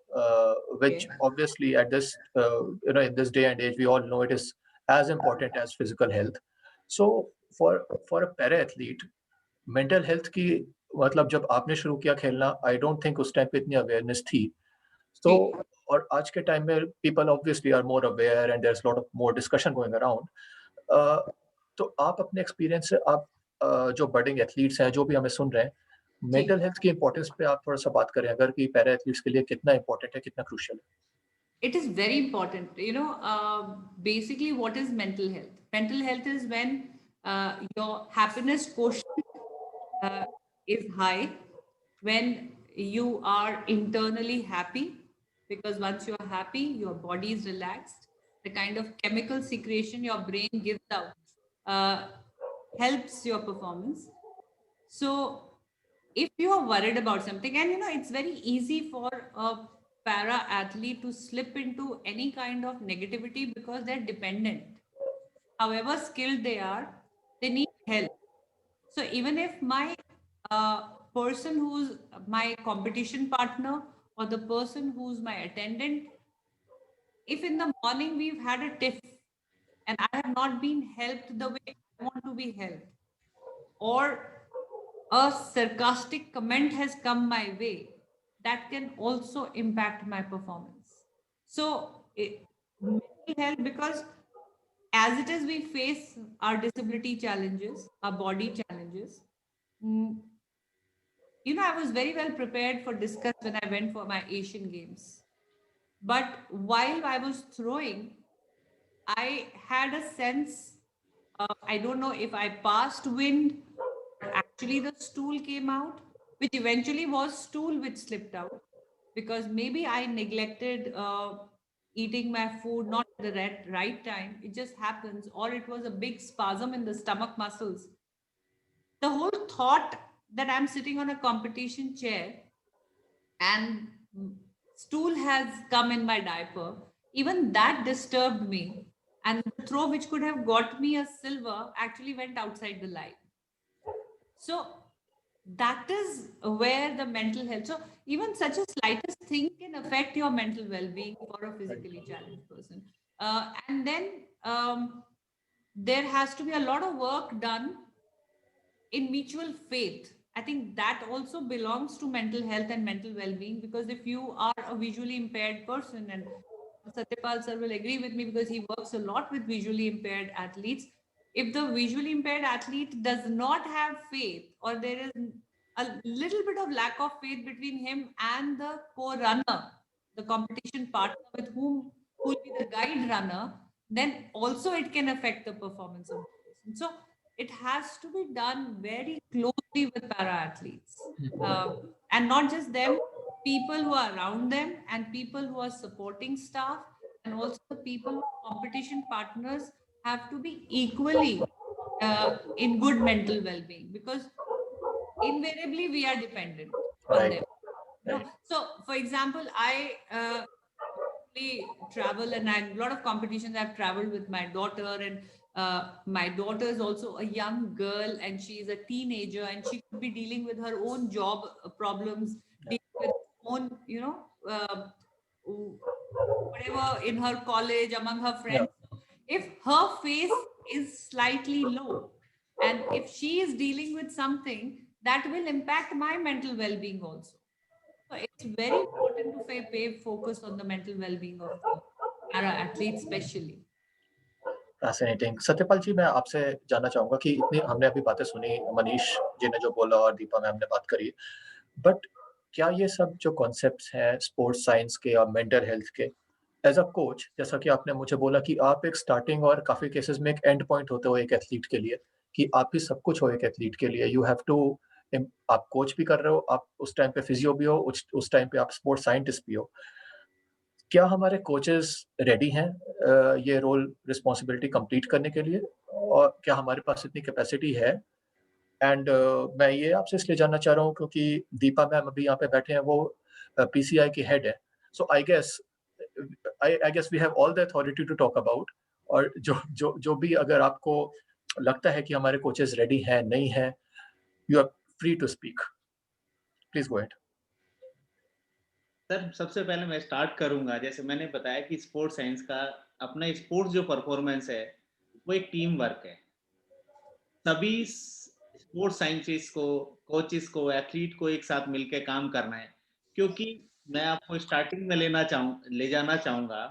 which Okay. obviously at this in this day and age we all know it is as important as physical health. So for a para athlete, mental health की मतलब जब आपने शुरू किया खेलना, I don't think उस time पे इतनी अवेयरनेस थी। तो जी. और आज के टाइम में people obviously are more aware and there is lot of more discussion going around. तो आप अपने एक्सपीरियंस से आप जो बडिंग एथलीट्स हैं, जो भी हमें सुन रहे हैं, जी. मेंटल हेल्थ की इंपॉर्टेंस पे आप थोड़ा-सा बात करें अगर कि पैरा एथलीट्स के लिए कितना इंपॉर्टेंट है, कितना क्रूशियल है? It is very important. Basically, what is mental health? Mental health is when your happiness quotient is high, when you are internally happy, because once you are happy, your body is relaxed. The kind of chemical secretion your brain gives out uh, helps your performance. So if you are worried about something, and it's very easy for a para athlete to slip into any kind of negativity because they're dependent. However skilled they are, they need help. So even if my person who's my competition partner, or the person who's my attendant, if in the morning we've had a tiff and I have not been helped the way I want to be helped, or a sarcastic comment has come my way, that can also impact my performance. So, mental health, because as it is, we face our disability challenges, our body challenges. Mm, I was very well prepared for discuss when I went for my Asian Games. But while I was throwing, I had a sense, I don't know if I passed wind, actually the stool came out, which eventually was stool which slipped out, because maybe I neglected eating my food not at the right time. It just happens, or it was a big spasm in the stomach muscles. The whole thought that I'm sitting on a competition chair and stool has come in my diaper, even that disturbed me. And the throw which could have got me a silver actually went outside the line. So that is where the mental health. So even such a slightest thing can affect your mental well-being for a physically challenged person. And then there has to be a lot of work done in mutual faith. I think that also belongs to mental health and mental well-being, because if you are a visually impaired person, and Satyapal sir will agree with me because he works a lot with visually impaired athletes, if the visually impaired athlete does not have faith, or there is a little bit of lack of faith between him and the co-runner, the competition partner with whom who will be the guide runner, then also it can affect the performance of the person. So it has to be done very closely with para athletes, and not just them, people who are around them and people who are supporting staff, and also the people who are competition partners have to be equally in good mental well-being, because invariably we are dependent on Right. them. No. So, for example, I travel, and a lot of competitions I've traveled with my daughter, and my daughter is also a young girl, and she is a teenager, and she could be dealing with her own job problems, dealing with her own, whatever in her college among her friends. If her face is slightly low, and if she is dealing with something, that will impact my mental well-being also. So it's very important to pay focus on the mental well-being of the para athletes, especially. Fascinating. Satyapal ji, मैं आपसे जानना चाहूँगा कि इतनी हमने अभी बातें सुनी, मनीष जी ने जो बोला और दीपा मैम ने बात करी, बट क्या ये सब जो कॉन्सेप्ट्स हैं स्पोर्ट्स साइंस के और मेंटल हेल्थ के, एज़ अ कोच, जैसा कि आपने मुझे बोला कि आप एक स्टार्टिंग और काफ़ी केसेस में एक एंड पॉइंट होते हो एक एथलीट के लिए, कि आप ही सब कुछ हो एक एथलीट के लिए, यू हैव टू आप कोच भी कर रहे हो, आप उस टाइम पे फिजियो भी हो, उस टाइम पे आप स्पोर्ट्स साइंटिस्ट भी हो। क्या हमारे कोचेस रेडी हैं ये रोल रिस्पॉन्सिबिलिटी कंप्लीट करने के लिए, और क्या हमारे पास इतनी कैपेसिटी है? एंड मैं ये आपसे इसलिए जानना चाह रहा हूँ क्योंकि दीपा मैम अभी यहाँ पे बैठे हैं, वो पीसीआई की हेड है, so I guess we have all the authority to talk about. और जो भी अगर आपको लगता है कि हमारे कोचेस रेडी हैं, नहीं हैं, you are free to speak, please go ahead. Sir, सबसे पहले मैं स्टार्ट करूंगा, जैसे मैंने बताया कि स्पोर्ट्स साइंस का अपना स्पोर्ट्स जो परफॉर्मेंस है वो एक टीम वर्क है। सभी स्पोर्ट्स साइंटिस्ट को, कोचेस को, एथलीट को एक साथ मिलकर काम करना है। क्योंकि मैं आपको स्टार्टिंग में ले जाना चाहूंगा,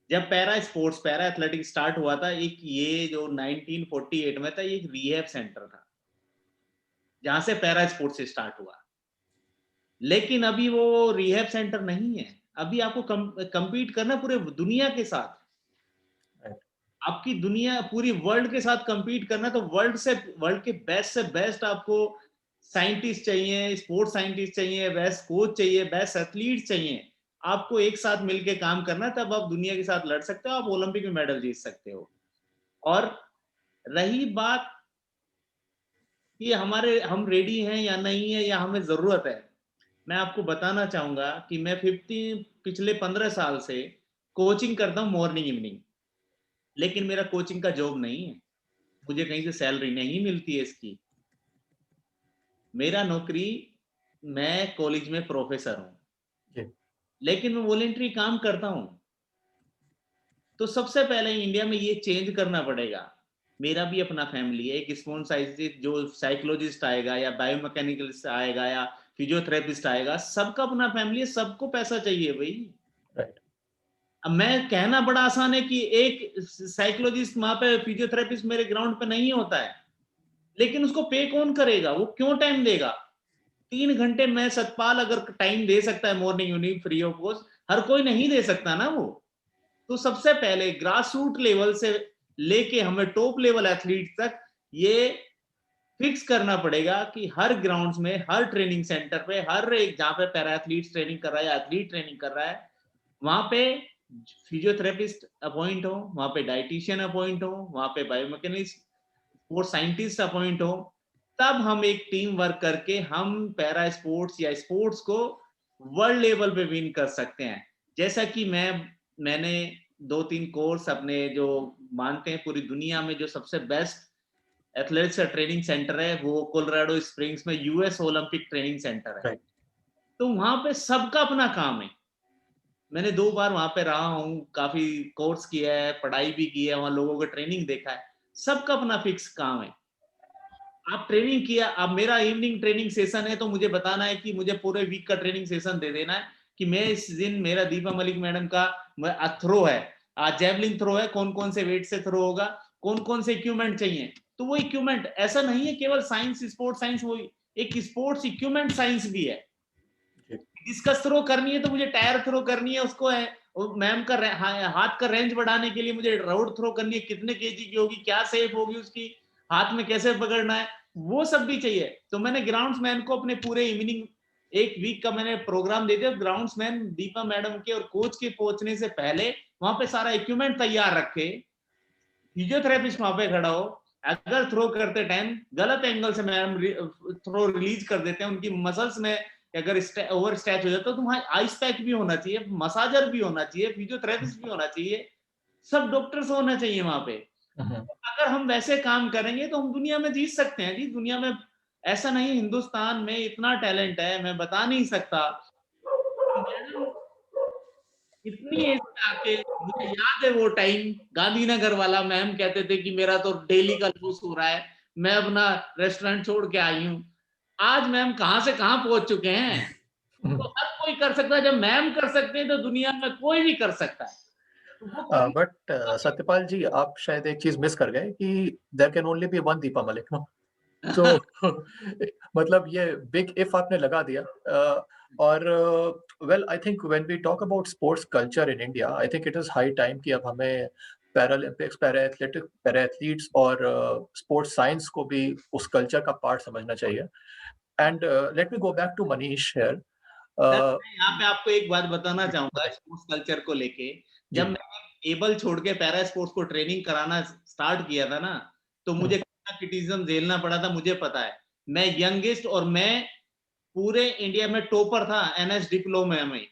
जब पैरा एथलेटिक्स स्टार्ट हुआ था, एक ये जो 1948 में था, ये एक रिहैब सेंटर था जहां से पैरा स्पोर्ट्स से स्टार्ट हुआ। लेकिन अभी वो रिहैब सेंटर नहीं है। अभी आपको compete करना पूरे दुनिया के साथ, आपकी दुनिया पूरी वर्ल्ड के साथ compete करना, तो वर्ल्ड के बेस्ट से बेस्ट आपको साइंटिस्ट चाहिए, स्पोर्ट्स साइंटिस्ट चाहिए, बेस्ट कोच चाहिए, बेस्ट एथलीट चाहिए। आपको एक साथ मिलके काम करना, तब आप दुनिया के साथ लड़ सकते हो, आप ओलंपिक में मेडल जीत सकते हो। और रही बात कि हम रेडी हैं या नहीं है, या हमें जरूरत है, मैं आपको बताना चाहूंगा कि मैं पिछले 15 साल से कोचिंग करता हूं मॉर्निंग इवनिंग, लेकिन मेरा कोचिंग का जॉब नहीं है, मुझे कहीं से सैलरी नहीं मिलती है इसकी। मेरा नौकरी, मैं कॉलेज में प्रोफेसर हूं, लेकिन मैं वॉलंटरी काम करता हूं। तो सबसे पहले इंडिया में ये चेंज करना पड़ेगा। मेरा भी अपना फैमिली है, एक स्पोर्ट्स साइंटिस्ट जो साइकोलॉजिस्ट आएगा या बायोमैकेनिकलिस्ट आएगा या फिजियोथेरेपिस्ट आएगा, सबका अपना फैमिली है, सबको पैसा चाहिए भाई। राइट। अब मैं कहना बड़ा आसान है कि एक साइकोलॉजिस्ट वहां पे, फिजियोथेरेपिस्ट मेरे ग्राउंड पे नहीं होता है, लेकिन उसको पे कौन करेगा? वो क्यों टाइम देगा? 3 घंटे में सतपाल अगर टाइम दे सकता है morning evening free of cost, हर कोई नहीं दे सकता ना वो। तो सबसे पहले ग्रास रूट लेवल से लेके हमें टॉप लेवल एथलीट तक ये फिक्स करना पड़ेगा कि हर ग्राउंड्स में, हर ट्रेनिंग सेंटर पे, हर एक जहां पे पैरा एथलीट ट्रेनिंग कर रहा है या एथलीट ट्रेनिंग कर रहा है, वहां पे फिजियोथेरेपिस्ट अपॉइंट हो, वहां पे डाइटिशियन अपॉइंट हो, वहां पे बायोमैकेनिस्ट, स्पोर्ट्स साइंटिस्ट अपॉइंट हो। तब हम एक टीम वर्क करके हम पैरा स्पोर्ट्स या स्पोर्ट्स को वर्ल्ड लेवल पे विन कर सकते हैं। जैसा कि मैंने 2-3 कोर्स अपने जो मानते हैं पूरी दुनिया में जो सबसे बेस्ट एथलेटिक्स का ट्रेनिंग सेंटर है, वो कोलोराडो स्प्रिंग्स में यूएस ओलंपिक ट्रेनिंग सेंटर है। तो वहां पे सबका अपना काम है। मैंने 2 बार वहां पे रहा हूँ, काफी कोर्स किया है, पढ़ाई भी की है, वहां लोगों का ट्रेनिंग देखा है, सबका अपना फिक्स काम है। आप ट्रेनिंग किया, अब मेरा इवनिंग ट्रेनिंग सेशन है, तो मुझे बताना है कि मुझे पूरे वीक का ट्रेनिंग सेशन दे देना है कि मैं इस दिन, मेरा दीपा मलिक मैडम का थ्रो है, आज जैवलिन थ्रो है, कौन कौन से वेट से थ्रो होगा, कौन कौन से इक्विपमेंट चाहिए। तो वो इक्विपमेंट ऐसा नहीं है केवल साइंस, स्पोर्ट्स साइंस, वो एक स्पोर्ट्स इक्विपमेंट साइंस भी है। डिस्कस थ्रो करनी है तो मुझे टायर थ्रो करनी है, उसको मैम का हाथ का रेंज बढ़ाने के लिए मुझे रोड थ्रो करनी है, कितने केजी की होगी, क्या शेप होगी उसकी, हाथ में कैसे पकड़ना है, वो सब भी चाहिए। तो मैंने ग्राउंड्समैन को अपने पूरे इवनिंग एक वीक का मैंने प्रोग्राम दे दिया, ग्राउंड्समैन दीपा मैडम के और कोच के पहुंचने से पहले वहां पे सारा इक्विपमेंट तैयार रखे, फिजियोथेरेपिस्ट वहां पे खड़ा हो, अगर थ्रो करते टाइम गलत एंगल से मैम थ्रो रिलीज कर देते हैं, उनकी मसल्स में अगर ओवर स्ट्रेच हो जाता है तो वहां आइस पैक भी होना चाहिए, मसाजर भी होना चाहिए, फिजियोथेरेपिस्ट भी होना चाहिए, सब डॉक्टर्स होना चाहिए वहां पे। अगर हम वैसे काम करेंगे तो हम दुनिया में जीत सकते हैं जी। दुनिया में ऐसा नहीं, हिंदुस्तान में इतना टैलेंट है, मैं बता नहीं सकता। इतनी एज में आके, मुझे याद है वो टाइम गांधीनगर वाला, मैम कहते थे कि मेरा तो डेली का लूज हो रहा है, मैं अपना रेस्टोरेंट छोड़ के आई हूँ। आज मैम कहां से कहां पहुंच चुके हैं। तो हर कोई कर सकता है, जब मैम कर सकते हैं तो दुनिया में कोई भी कर सकता है। बट सत्यपाल जी, आप शायद एक चीज मिस कर गए कि there can only be one Deepa Malik, no? तो मतलब ये बिग इफ आपने लगा दिया। और well, I think when we talk about sports culture in India, I think it is high time कि अब हमें पैरालंपिक्स, पैरा एथलीट्स और स्पोर्ट्स साइंस को भी उस कल्चर का पार्ट समझना चाहिए। And let me go back to Manish here. मैं यहाँ पे आपको एक बात बताना चाहूंगा स्पोर्ट्स कल्चर को लेके। जब मैंने एबल छोड़ के पैरा स्पोर्ट्स को ट्रेनिंग कराना स्टार्ट किया था ना, तो मुझे कितना क्रिटिसिज्म झेलना पड़ा था मुझे पता है। मैं यंगेस्ट और मैं पूरे इंडिया में टॉपर था एनएस डिप्लोमा में,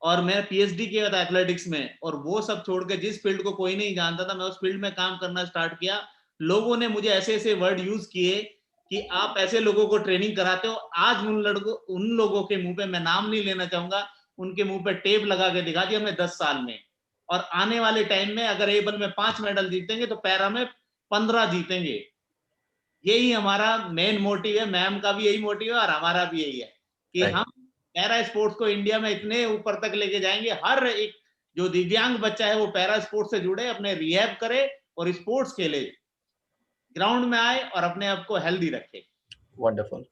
और मैं पीएचडी किया था एथलेटिक्स में, और वो सब छोड़ के जिस फील्ड को कोई नहीं जानता था, मैं उस फील्ड में काम करना स्टार्ट किया। लोगों ने मुझे ऐसे ऐसे वर्ड यूज किए कि आप ऐसे लोगों को ट्रेनिंग कराते हो। आज उन लोगों के मुंह पे, मैं नाम नहीं लेना चाहूंगा, उनके मुंह पे टेप लगा के दिखा दिया मैं 10 साल में। और आने वाले टाइम में अगर एबल में 5 मेडल जीतेंगे तो पैरा में 15 जीतेंगे। यही हमारा मेन मोटिव है, मैम का भी यही मोटिव है और हमारा भी यही है कि हम पैरा स्पोर्ट्स को इंडिया में इतने ऊपर तक लेके जाएंगे। हर एक जो दिव्यांग बच्चा है वो पैरा स्पोर्ट्स से जुड़े, अपने रिहैब करे और स्पोर्ट्स खेले, ग्राउंड में आए और अपने आप को हेल्दी रखे। Wonderful,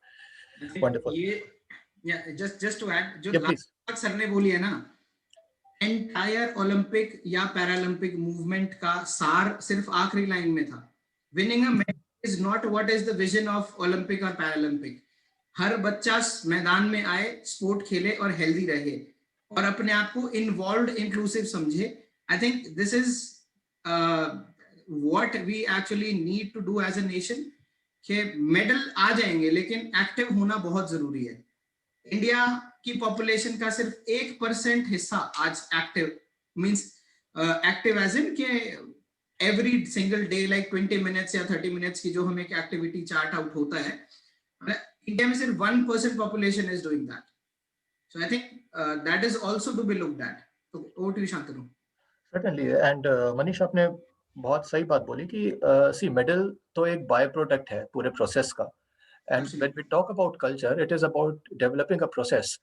wonderful. ये जस्ट टू ऐड, जो प्लीज सर ने बोली है ना, एंटायर ओलंपिक या पैरालंपिक मूवमेंट का सार सिर्फ आखिरी लाइन में था। Winning a medal is not what is the vision of Olympic और पैरालंपिक। हर बच्चा मैदान में आए, स्पोर्ट खेले और हेल्दी रहे और अपने आप को इन्वॉल्व, इंक्लूसिव समझे। I think this is what we actually need to do as a nation. कि मेडल आ जाएंगे लेकिन एक्टिव होना बहुत जरूरी है। इंडिया की पॉपुलेशन का सिर्फ 1% हिस्सा आज active means active as in के every single day like 20 minutes या 30 मिनट्स की जो हमें एक्टिविटी चार्ट आउट होता है, इंडिया में सिर्फ 1% population is doing that. So I think that is also to be looked at. तो over to Shantanu. Certainly. And Manish, आपने बहुत सही बात बोली कि सी मेडल तो एक बाय प्रोडक्ट है पूरे प्रोसेस का। And when we talk about culture, it is about developing a process.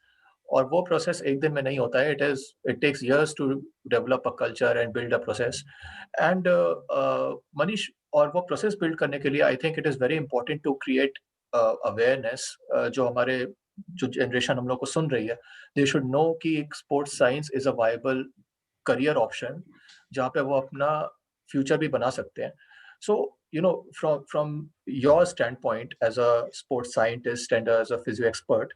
और वो प्रोसेस एक दिन में नहीं होता है। It takes years to develop a culture and build a process. And Manish, और वो प्रोसेस बिल्ड करने के लिए I think it is very important to create awareness. जो हमारे जो जनरेशन हम लोग को सुन रही है, दे शुड नो कि sports science is a viable career option जहाँ पे वो अपना फ्यूचर भी बना सकते हैं। सो you know, from your standpoint as a sports scientist and as a physio expert,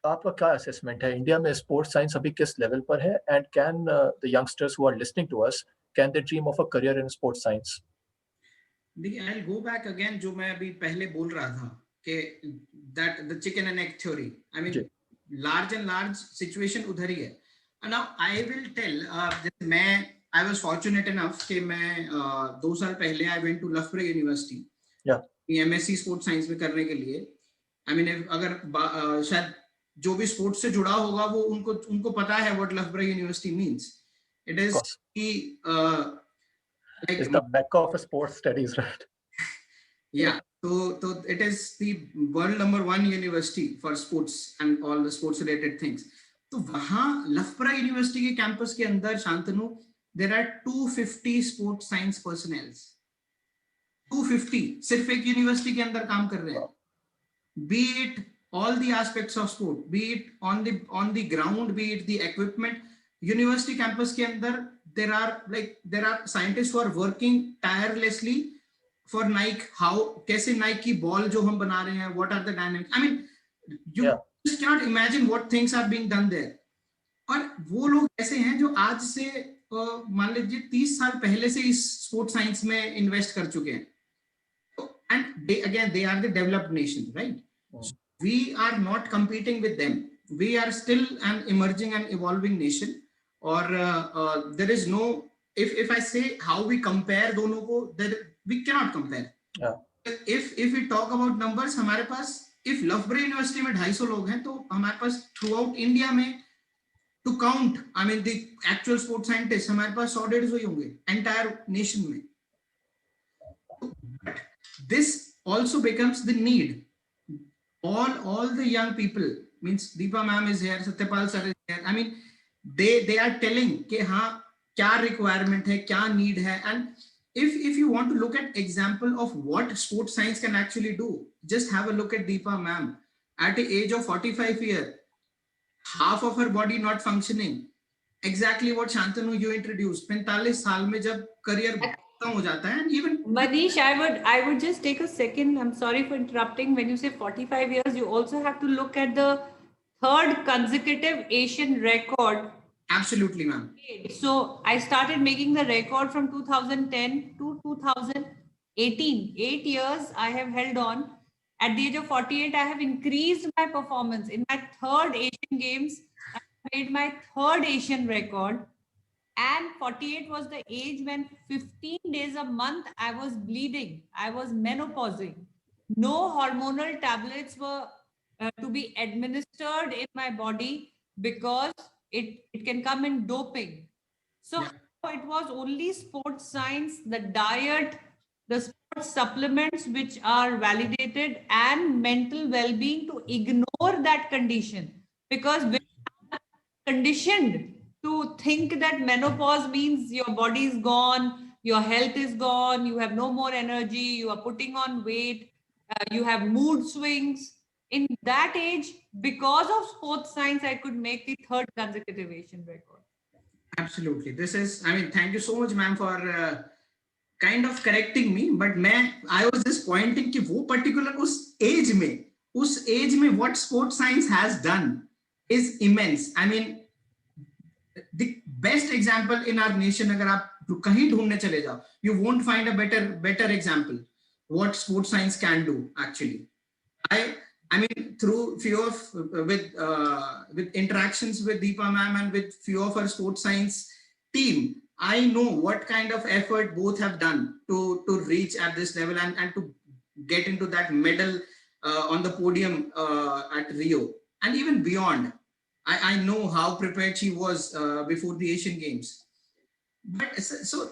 आपका क्या असेसमेंट है? इंडिया में स्पोर्ट्स साइंस अभी किस लेवल पर है? And can the youngsters who are listening to us, can they dream of a career in sports science? देखिए, I will go back again जो मैं अभी पहले बोल रहा था कि that the chicken and egg theory. I mean large and large situation उधर ही है। नाउ आई विल टेल, मैं आई वाज फॉर्चुनेट इनफ कि मैं 2 साल पहले I went to Loughborough university MSc sports science में करने के लिए। आई मीन अगर शायद जो भी स्पोर्ट्स से जुड़ा होगा वो उनको पता है what Loughborough university means. It is like it's the mecca of sports studies, right? Yeah, so it is the world #1 university for sports and all the sports related things. तो वहां लफ्बर्ग यूनिवर्सिटी के कैंपस के अंदर Shantanu there are 250 sports science personnels. 250 सिर्फ एक university के अंदर काम कर रहे हैं। Be it all the aspects of sport, be it on the ground, be it the equipment. University campus के अंदर there are scientists who are working tirelessly for Nike. How कैसे Nike की बॉल जो हम बना रहे हैं, what are the dynamics? I mean, just cannot imagine what things are being done there. और वो लोग ऐसे हैं जो आज से मान लीजिए 30 साल पहले से इस स्पोर्ट्स साइंस में इन्वेस्ट कर चुके हैं. And they are the developed nation, right? So we are not competing with them. We are still an emerging and evolving nation. Or there is no, if I say how we compare दोनों को, that we cannot compare. Yeah. If we talk about numbers, हमारे पास if Loughborough University में 250 लोग हैं, तो हमारे पास throughout India में to count, I mean the actual sports scientists, हमारे पास 100-150 ही होंगे entire nation में. This also becomes the need. All the young people, means Deepa ma'am is here, Satyapal sir is here. I mean, they are telling कि हाँ क्या requirement है, क्या need है, and if you want to look at example of what sports science can actually do, just have a look at Deepa ma'am at the age of 45 years, half of her body not functioning. Exactly what Shantanu you introduced. 45 साल में जब career हो जाता है, and even Manish, I would just take a second. I'm sorry for interrupting. When you say 45 years, you also have to look at the third consecutive Asian record. Absolutely, ma'am. So I started making the record from 2010 to 2018. 8 years I have held on. At the age of 48, I have increased my performance. In my third Asian Games, I made my third Asian record. And 48 was the age when 15 days a month I was bleeding. I was menopausing. No hormonal tablets were to be administered in my body because it can come in doping. So Yeah. it was only sports science, the diet, the sports supplements which are validated, and mental well-being to ignore that condition, because when you are conditioned to think that menopause means your body is gone, your health is gone, you have no more energy, you are putting on weight, you have mood swings. In that age, because of sports science, I could make the third consecutive Asian record. Absolutely. This is, I mean, thank you so much, ma'am, for kind of correcting me. But I was just pointing कि वो particular उस age में what sports science has done is immense. I mean, the best example in our nation, अगर आप कहीं ढूंढने चले जाओ, you won't find a better example what sports science can do actually. I mean, through few of with interactions with Deepa ma'am and with few of our sports science team, I know what kind of effort both have done to reach at this level and to get into that medal on the podium at Rio and even beyond. I know how prepared she was before the Asian Games. But so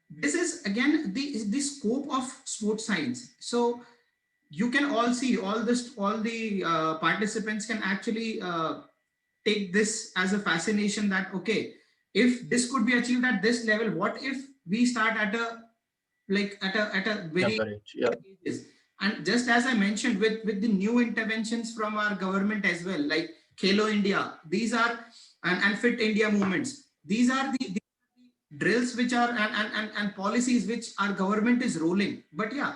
this is again the scope of sports science. So you can all see all the participants can actually take this as a fascination that, okay, if this could be achieved at this level, what if we start at a very ages? And just as I mentioned, with the new interventions from our government as well, like Khelo India, these are and Fit India movements, these are the drills which are and policies which our government is rolling. But yeah,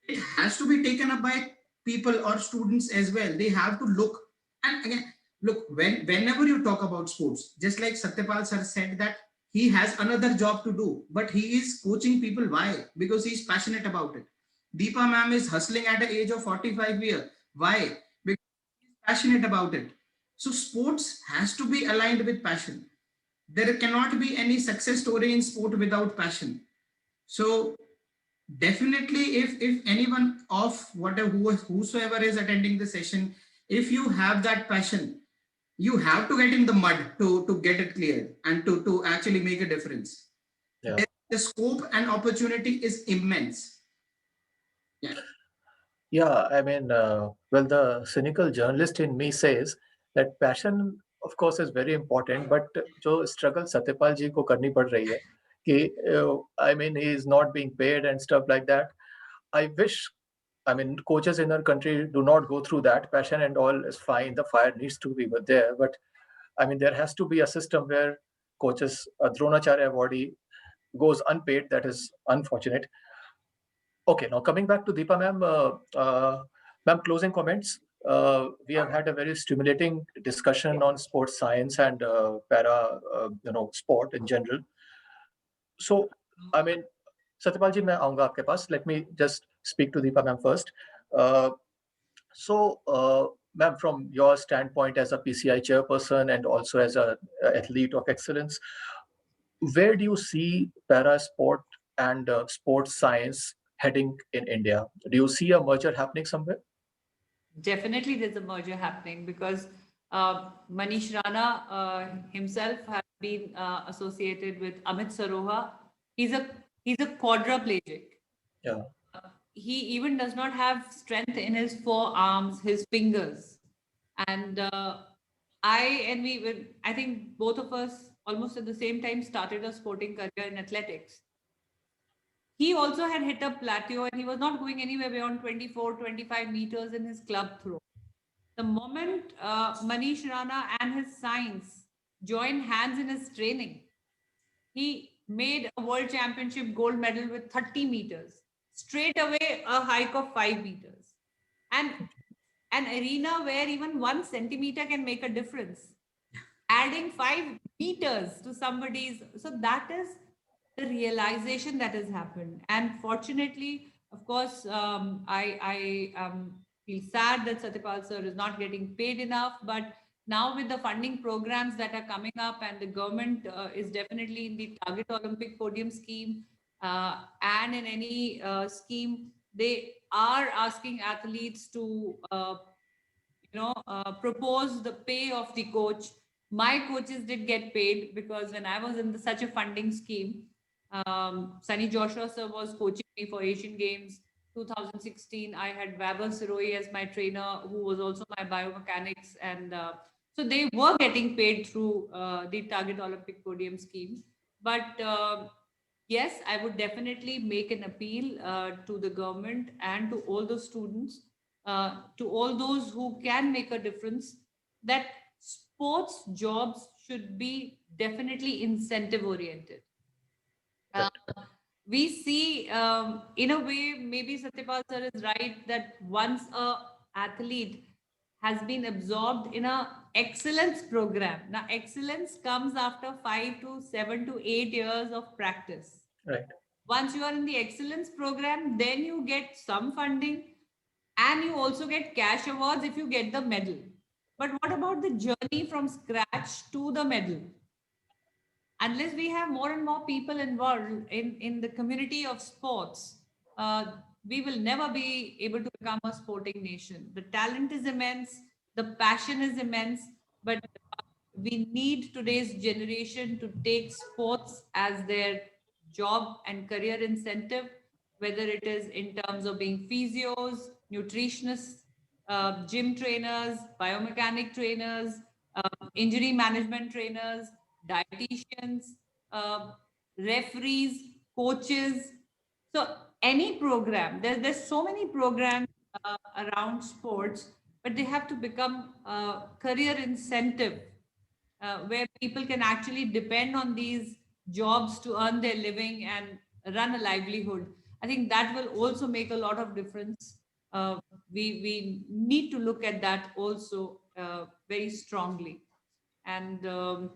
it has to be taken up by people or students as well. They have to look, and again, look, whenever you talk about sports, just like Satyapal sir said that he has another job to do, but he is coaching people. Why? Because he's passionate about it. Deepa ma'am is hustling at the age of 45 years. Why? Because he's passionate about it. So sports has to be aligned with passion. There cannot be any success story in sport without passion. So definitely, if anyone of whosoever is attending the session, if you have that passion, you have to get in the mud to get it cleared and to actually make a difference. Yeah. The scope and opportunity is immense. Yeah, I mean, well, the cynical journalist in me says that passion, of course, is very important, but जो struggle Satyapal ji को करनी पड़ रही है कि I mean, he is not being paid and stuff like that. I wish, I mean, coaches in our country do not go through that. Passion and all is fine. The fire needs to be there, but I mean, there has to be a system where coaches, Dronacharya awardee goes unpaid. That is unfortunate. Okay, now coming back to Deepa ma'am, ma'am, closing comments. we have had a very stimulating discussion on sports science and para, sport in general. So, I mean, Satyapal ji, मैं आऊँगा आपके पास. Let me just speak to Deepa ma'am first. Ma'am, from your standpoint as a PCI chairperson and also as a athlete of excellence, where do you see para sport and sports science heading in India? Do you see a merger happening somewhere? Definitely there's a merger happening because Manish Rana himself has been associated with Amit Saroha. He's a quadriplegic. Yeah. He even does not have strength in his forearms, his fingers. And I think both of us almost at the same time started a sporting career in athletics. He also had hit a plateau and he was not going anywhere beyond 24, 25 meters in his club throw. The moment Manish Rana and his science joined hands in his training, he made a world championship gold medal with 30 meters, straight away a hike of 5 meters. And an arena where even 1 centimeter can make a difference. Adding 5 meters to somebody's, so that is the realization that has happened. And fortunately, of course, I feel sad that Satyapal sir is not getting paid enough, but now with the funding programs that are coming up and the government is definitely in the Target Olympic Podium scheme and in any scheme, they are asking athletes to propose the pay of the coach. My coaches did get paid because when I was in such a funding scheme, Sunny Joshua sir was coaching me for Asian Games 2016. I had Vaibhav Siroi as my trainer, who was also my biomechanics, and so they were getting paid through the Target Olympic Podium scheme. But yes, I would definitely make an appeal to the government and to all the students, to all those who can make a difference, that sports jobs should be definitely incentive oriented. We see, in a way, maybe Satyapal sir is right that once a athlete has been absorbed in a excellence program. Now, excellence comes after 5 to 7 to 8 years of practice. Right. Once you are in the excellence program, then you get some funding and you also get cash awards if you get the medal. But what about the journey from scratch to the medal? Unless we have more and more people involved in the community of sports, we will never be able to become a sporting nation. The talent is immense, the passion is immense, but we need today's generation to take sports as their job and career incentive, whether it is in terms of being physios, nutritionists, gym trainers, biomechanic trainers, injury management trainers, dietitians, referees, coaches. So any program, there's so many programs around sports, but they have to become career incentive where people can actually depend on these jobs to earn their living and run a livelihood. I think that will also make a lot of difference. We need to look at that also very strongly. And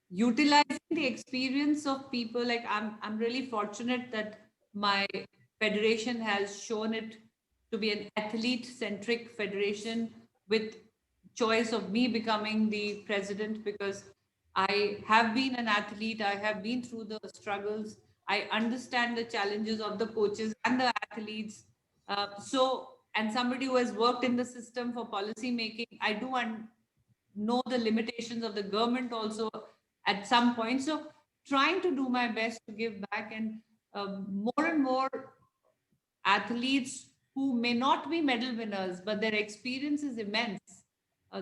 utilizing the experience of people, like I'm really fortunate that my federation has shown it to be an athlete centric federation, with choice of me becoming the president, because I have been an athlete, I have been through the struggles, I understand the challenges of the coaches and the athletes. And somebody who has worked in the system for policy making, I do know the limitations of the government also at some point. So trying to do my best to give back, and more and more athletes who may not be medal winners, but their experience is immense.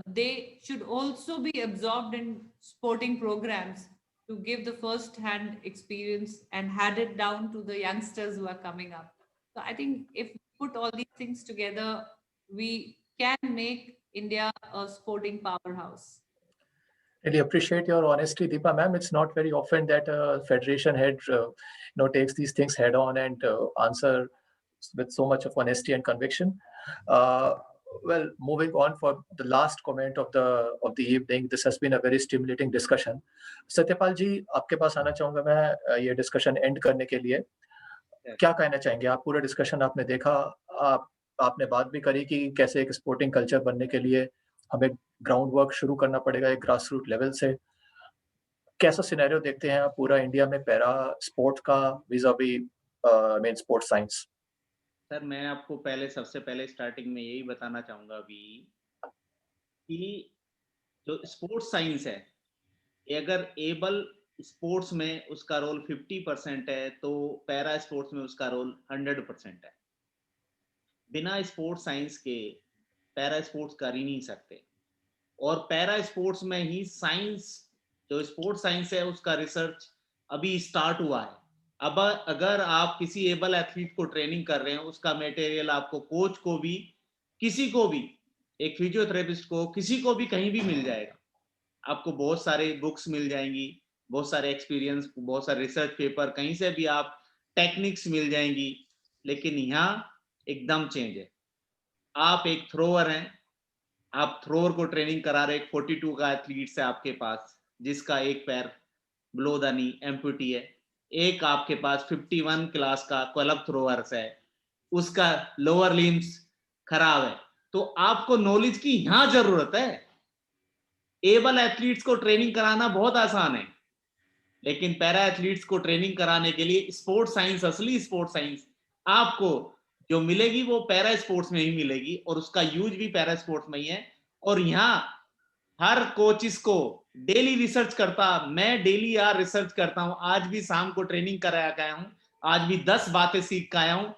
They should also be absorbed in sporting programs to give the first-hand experience and hand it down to the youngsters who are coming up. So I think if we put all these things together, we can make India a sporting powerhouse. Really appreciate your honesty, Deepa ma'am. It's not very often that a federation head, takes these things head on and answer with so much of honesty and conviction. Well, moving on for the last comment of the evening, this has been a very stimulating discussion. Satyapal जी, आपके पास आना चाहूंगा मैं ये discussion and करने के लिए। Yes. क्या कहना चाहेंगे आप? पूरा डिस्कशन आपने देखा, आपने बात भी करी कि कैसे एक स्पोर्टिंग कल्चर बनने के लिए हमें ग्राउंड वर्क शुरू करना पड़ेगा एक ग्रास रूट लेवल से। कैसा सिनेरियो देखते हैं आप पूरा इंडिया में पैरा स्पोर्ट का विज़-अ-वी मेन स्पोर्ट्स साइंस? सर मैं आपको सबसे पहले स्टार्टिंग में यही बताना चाहूंगा अभी कि जो स्पोर्ट्स साइंस है, अगर एबल स्पोर्ट्स में उसका रोल 50% है तो पैरा स्पोर्ट्स में उसका रोल 100% है। बिना स्पोर्ट्स साइंस के पैरा स्पोर्ट्स कर ही नहीं सकते, और पैरा स्पोर्ट्स में ही साइंस, जो स्पोर्ट्स साइंस है उसका रिसर्च अभी स्टार्ट हुआ है। अब अगर आप किसी एबल एथलीट को ट्रेनिंग कर रहे हैं, उसका मटेरियल आपको कोच को भी, किसी को भी, एक फिजियोथेरेपिस्ट को, किसी को भी कहीं भी मिल जाएगा। आपको बहुत सारे बुक्स मिल जाएंगी, बहुत सारे एक्सपीरियंस, बहुत सारे रिसर्च पेपर, कहीं से भी आप टेक्निक्स मिल जाएंगी, लेकिन यहाँ एकदम चेंज है। आप एक थ्रोअर हैं, आप थ्रोअर को ट्रेनिंग करा रहे, 42 का एथलीट्स है आपके पास जिसका एक पैर बिलो द नी एम्पुटी है, एक आपके पास 51 क्लास का क्लब थ्रोअर्स है, उसका लोअर लिम्स खराब है। तो आपको नॉलेज की यहां जरूरत है। एबल एथलीट्स को ट्रेनिंग कराना बहुत आसान है, लेकिन पैरा एथलीट्स को ट्रेनिंग कराने के लिए स्पोर्ट्स साइंस, असली स्पोर्ट्स साइंस आपको जो मिलेगी वो पैरा स्पोर्ट्स में ही मिलेगी, और उसका यूज भी पैरा स्पोर्ट्स में ही है। और यहाँ हर कोचिस को डेली रिसर्च करता, मैं डेली यार रिसर्च करता हूं, आज भी शाम को ट्रेनिंग करा के आया हूं, आज भी 10 बातें सीख के आया हूं,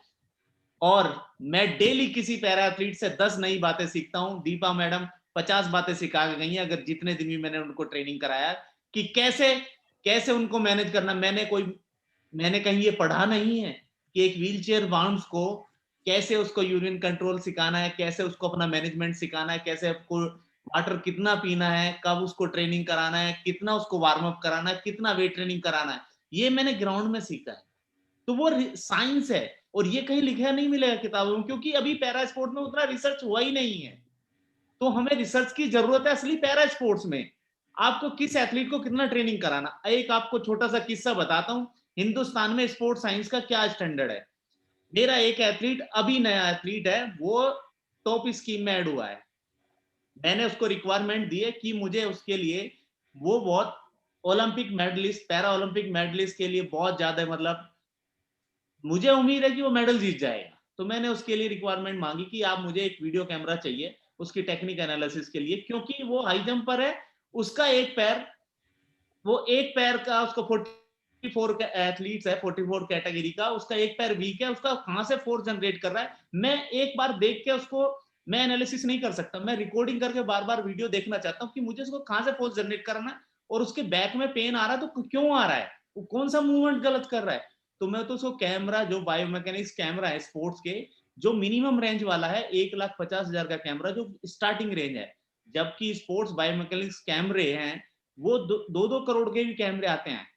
और मैं डेली किसी पैरा एथलीट से 10 नई बातें सीखता हूं। दीपा मैडम 50 बातें सिखा के गई हैं, अगर जितने दिन भी मैंने उनको ट्रेनिंग कराया, कि कैसे उनको मैनेज करना। मैंने कहीं ये पढ़ा नहीं है कि एक व्हीलचेयर बाउंड्स को कैसे उसको यूरिन कंट्रोल सिखाना है, कैसे उसको अपना मैनेजमेंट सिखाना है, कैसे आपको वाटर कितना पीना है, कब उसको ट्रेनिंग कराना है, कितना उसको वार्म अप कराना है, कितना वेट ट्रेनिंग कराना है, ये मैंने ग्राउंड में सीखा है। तो वो साइंस है, और ये कहीं लिखा नहीं मिलेगा किताबों में, क्योंकि अभी पैरा स्पोर्ट में उतना रिसर्च हुआ ही नहीं है। तो हमें रिसर्च की जरूरत है असली पैरा स्पोर्ट्स में। आपको किस एथलीट को कितना ट्रेनिंग कराना। एक आपको छोटा सा किस्सा बताता हूं, हिंदुस्तान में स्पोर्ट्स साइंस का क्या स्टैंडर्ड है। मेरा एक एथलीट, अभी नया एथलीट है, वो टॉप स्कीम में ऐड हुआ है। मैंने उसको रिक्वायरमेंट दी है कि मुझे उसके लिए, वो बहुत Olympic medalist, para Olympic medalist के लिए बहुत ज्यादा, मतलब मुझे उम्मीद है कि वो मेडल जीत जाएगा। तो मैंने उसके लिए रिक्वायरमेंट मांगी कि आप, मुझे एक वीडियो कैमरा चाहिए उसकी टेक्निक एनालिसिस के लिए, क्योंकि वो हाई जंपर है, उसका एक पैर, वो एक पैर का, उसको 44 एथलीट्स है, 44 कैटेगरी का, उसका एक पैर वीक है, उसका कहां से फोर्स जनरेट कर रहा है। मैं एक बार देख के उसको मैं एनालिसिस नहीं कर सकता, मैं रिकॉर्डिंग करके बार बार वीडियो देखना चाहता हूँ कि मुझे उसको कहां से फोर्स जनरेट करना है, और उसके बैक में पेन आ रहा है तो क्यों आ रहा है, वो कौन सा मूवमेंट गलत कर रहा है। तो मैं तो उसको कैमरा, जो बायोमैकेनिक्स कैमरा है स्पोर्ट्स के, जो मिनिमम रेंज वाला है 1,50,000 का कैमरा, जो स्टार्टिंग रेंज है, जबकि स्पोर्ट्स बायोमैकेनिक्स कैमरे हैं वो 2-2 करोड़ के भी कैमरे आते हैं।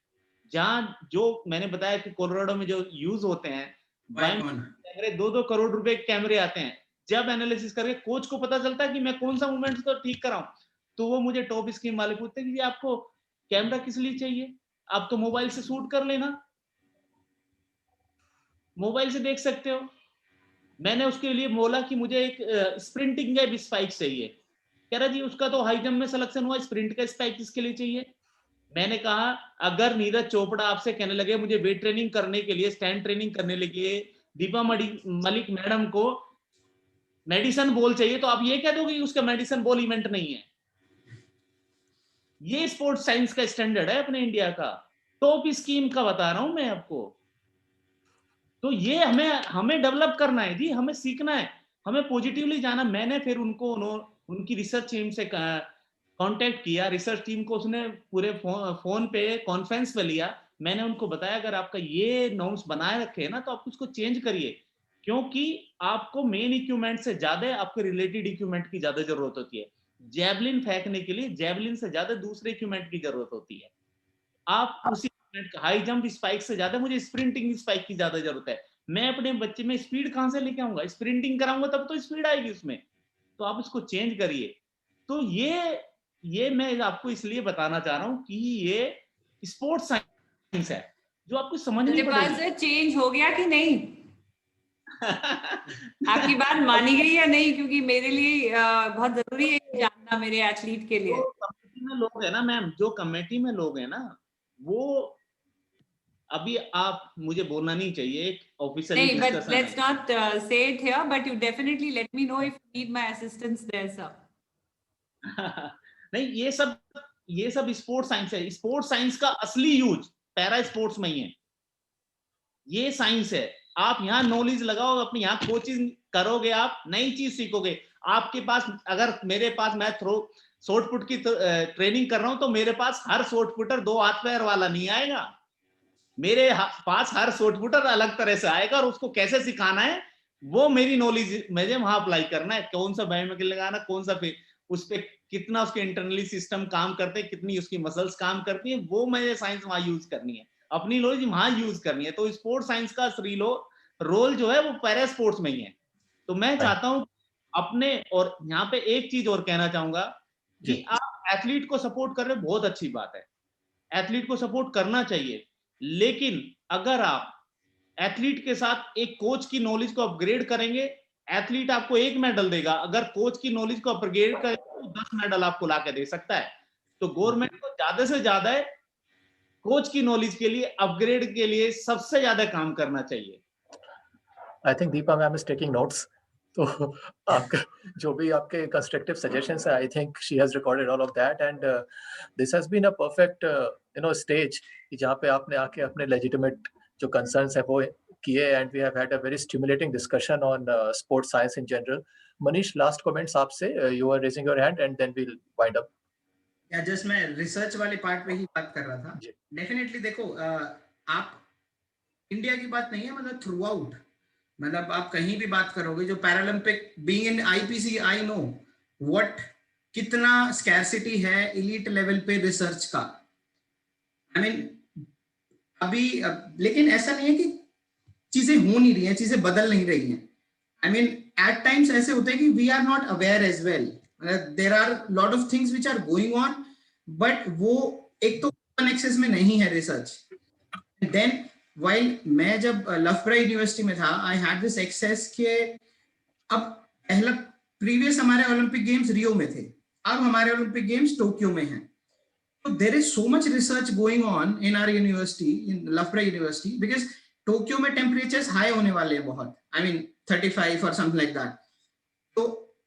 जहां, जो मैंने बताया कि कोलोराडो में जो यूज होते हैं कैमरे, 2-2 करोड़ रुपए के कैमरे आते हैं। जब एनालिसिस करके कोच को पता चलता है कि मैं कौन सा मूवमेंट तो ठीक कराऊं, तो वो मुझे टॉप स्कीम वाले पूछते हैं कि आपको कैमरा किस लिए चाहिए, आप तो मोबाइल से शूट कर लेना, मोबाइल से देख सकते हो। मैंने उसके लिए बोला कि मुझे एक स्प्रिंटिंग का स्पाइक चाहिए, कह रहा जी उसका तो हाई जंप में सिलेक्शन हुआ, स्प्रिंट का स्पाइक किसके लिए चाहिए। मैंने कहा अगर नीरज चोपड़ा आपसे कहने लगे मुझे वेट ट्रेनिंग करने के लिए, स्टैंड ट्रेनिंग करने के लिए दीपा मलिक मैडम को मेडिसिन बॉल चाहिए, तो आप ये कह दोगे कि उसका मेडिसिन बॉल इवेंट नहीं है। ये स्पोर्ट्स साइंस का स्टैंडर्ड है अपने इंडिया का, टॉप स्कीम का बता रहा हूं मैं आपको। तो ये हमें डेवलप करना है जी, हमें सीखना है, हमें पॉजिटिवली जाना। मैंने फिर उनकी रिसर्च टीम से कांटेक्ट किया, रिसर्च टीम को उसने पूरे फोन पे कॉन्फ्रेंस पे लिया। मैंने उनको बताया अगर आपका ये नॉर्म्स बनाए रखे हैं ना, तो आप उसको चेंज करिए, क्योंकि आपको मेन इक्विपमेंट से ज्यादा आपके रिलेटेड इक्विपमेंट की ज्यादा जरूरत होती है। जैवलिन फेंकने के लिए जैवलिन से ज्यादा दूसरे इक्विपमेंट की जरूरत होती है। आप उसी हाई जंप स्पाइक से ज्यादा मुझे स्प्रिंटिंग स्पाइक की ज्यादा जरूरत है। मैं अपने बच्चे में स्पीड कहां से लेके आऊंगा, स्प्रिंटिंग कराऊंगा तब तो स्पीड आएगी उसमें। तो आप इसको चेंज करिए। तो ये मैं आपको इसलिए बताना चाह रहा हूँ कि ये स्पोर्ट्स साइंस है जो आपको समझनी सत्यपाल पड़ेगी। सर, चेंज हो गया कि नहीं? आपकी बात मानी गई या नहीं? क्योंकि मेरे लिए बहुत जरूरी है जानना, मेरे एथलीट के लिए। जो कमेटी में लोग हैं ना मैम, जो कमेटी में लोग हैं ना, वो अभी आप मुझे बोलना नहीं चाहिए, एक ऑफिशियली नहीं, but डिस्कशन let's है। not say it here, but you definitely let me know if you need my assistance there, sir. नहीं, ये सब स्पोर्ट्स साइंस है। स्पोर्ट्स साइंस का असली यूज पैरा स्पोर्ट्स में ही है। ये साइंस है। आप यहाँ नॉलेज लगाओ, अपनी यहाँ कोचिंग करोगे, आप नई चीज सीखोगे। आपके पास, अगर मेरे पास, मैं शॉर्ट पुट की ट्रेनिंग कर रहा हूं, तो मेरे पास हर शॉर्ट पुटर 2 हाथ पैर वाला नहीं आएगा। मेरे पास हर शॉर्ट पुटर अलग तरह से आएगा, और उसको कैसे सिखाना है वो मेरी नॉलेज मुझे वहां अप्लाई करना है। कौन सा बायोमेकेनिकल लगाना, कौन सा उस पर कितना उसके इंटरनली सिस्टम काम करते हैं, कितनी उसकी मसल्स काम करती हैं, वो मुझे साइंस वहां यूज करनी है, अपनी नॉलेज वहां यूज करनी है। तो स्पोर्ट्स साइंस का रोल जो है वो पैरा स्पोर्ट्स में ही है। तो मैं चाहता हूं अपने, और यहाँ पे एक चीज और कहना चाहूंगा कि आप एथलीट को सपोर्ट कर रहे हो, बहुत अच्छी बात है, एथलीट को सपोर्ट करना चाहिए। लेकिन अगर आप एथलीट के साथ एक कोच की नॉलेज को अपग्रेड करेंगे, एथलीट आपको 1 मेडल देगा, अगर कोच की नॉलेज को अपग्रेड करेंगे तो 10 मेडल आपको लाके दे सकता है। तो गवर्नमेंट को ज्यादा से ज्यादा कोच की नॉलेज के लिए, अपग्रेड के लिए सबसे ज्यादा काम करना चाहिए। I think Deepa ma'am is taking notes. तो आपका जो भी आपके constructive suggestions है, I think she has recorded all of that, and this has been a perfect stage जहाँ पे आपने आके अपने legitimate जो concerns है वो किए, and we have had a very stimulating discussion on sports science in general. Manish, last comments आपसे, you are raising your hand and then we'll wind up. या जस्ट मैं रिसर्च वाले पार्ट पे ही बात कर रहा था। डेफिनेटली देखो, आप इंडिया की बात नहीं है, मतलब थ्रू आउट, मतलब आप कहीं भी बात करोगे, जो Paralympic, being in IPC, I know what, कितना स्कैरसिटी है एलीट लेवल पे रिसर्च का। आई मीन अभी लेकिन ऐसा नहीं है कि चीजें हो नहीं रही हैं, चीजें बदल नहीं रही हैं। आई मीन एट टाइम्स ऐसे होते हैं कि we are not aware as well, there are lot of things which are going on, but वो एक तो ओपन एक्सेस में नहीं है रिसर्च। देन वाइल मैं जब लफब्रा यूनिवर्सिटी में था, आई हैड दिस एक्सेस के अब पहला प्रीवियस हमारे ओलंपिक गेम्स रियो में थे, अब हमारे ओलंपिक गेम्स टोक्यो में हैं। So there is so much research going on in our university, in Loughborough University, because Tokyo में टेम्परेचर्स हाई होने वाले हैं बहुत, I mean 35 or something like that. तो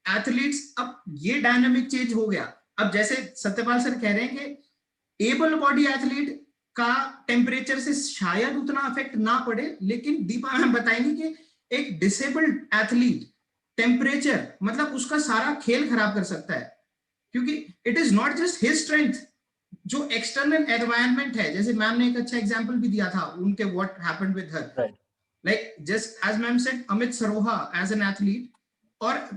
एथलीट्स, अब ये डायनामिक चेंज हो गया। अब जैसे सत्यपाल सर कह रहे हैं कि एबल बॉडी एथलीट का टेम्परेचर से शायद उतना अफेक्ट ना पड़े, लेकिन दीपा मैम बताएंगे कि एक डिसेबल्ड एथलीट टेम्परेचर मतलब उसका सारा खेल खराब कर सकता है, क्योंकि it is not just his strength, जो एक्सटर्नल एनवायरनमेंट है। जैसे मैम ने एक अच्छा एग्जांपल भी दिया था उनके what happened with her, like just as ma'am said, Amit Saroha as an athlete, और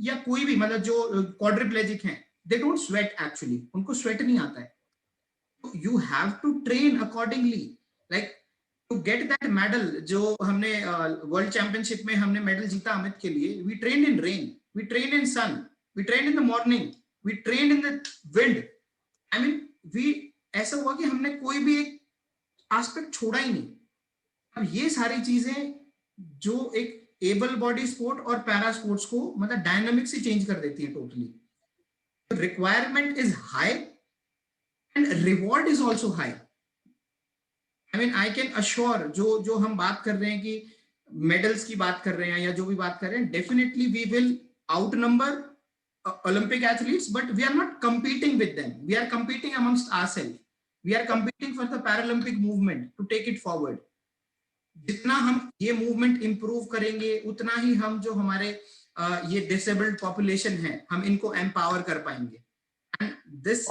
या कोई भी मतलब जो क्वाड्रिप्लेजिक हैं, दे डोंट स्वेट, एक्चुअली उनको स्वेट नहीं आता है। You have to train accordingly, like to get that medal. जो हमने वर्ल्ड चैंपियनशिप में हमने मेडल जीता अमित के लिए, we train in rain, we train in sun, we train in the morning, we train in the wind. I mean ऐसा हुआ कि हमने कोई भी एक एस्पेक्ट छोड़ा ही नहीं। अब ये सारी चीजें जो एक एबल बॉडी स्पोर्ट और पैरा स्पोर्ट्स को मतलब डायनामिक से चेंज कर देती है totally. Requirement is high and reward is also high. I mean I can assure, जो हम बात कर रहे हैं कि मेडल्स की बात कर रहे हैं या जो भी बात कर रहे हैं, definitely we will outnumber Olympic athletes, but we are not competing with them. We are competing amongst ourselves. We are competing for the Paralympic movement to take it forward. जितना हम ये movement improve करेंगे, उतना ही हम जो हमारे ये disabled population है, हम इनको empower कर पाएंगे. And this,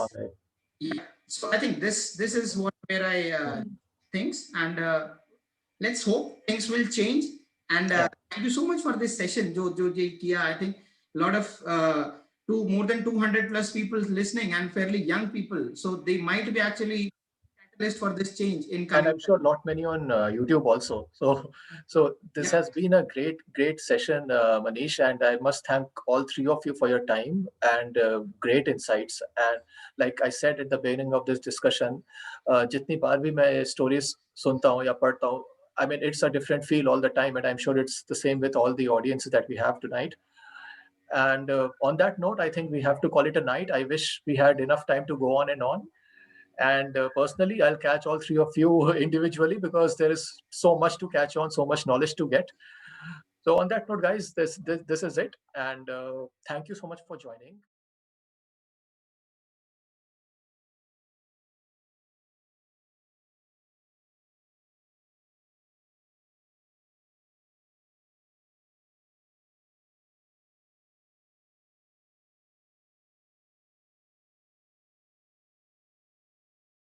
yeah, so I think this is what where I thinks, and let's hope things will change. And thank you so much for this session. जो ये किया, I think a lot of more than 200 plus people listening and fairly young people, so they might be actually catalyst for this change in And coming. I'm sure not many on YouTube also. So this Yeah. has been a great session, Manish, and I must thank all three of you for your time and great insights. And like I said at the beginning of this discussion, जितनी बार भी मैं stories सुनता हूँ या पढ़ता हूँ, I mean, it's a different feel all the time, and I'm sure it's the same with all the audiences that we have tonight. And on that note, I think we have to call it a night. I wish we had enough time to go on and on. And personally, I'll catch all three of you individually because there is so much to catch on, so much knowledge to get. So on that note, guys, this is it. And thank you so much for joining.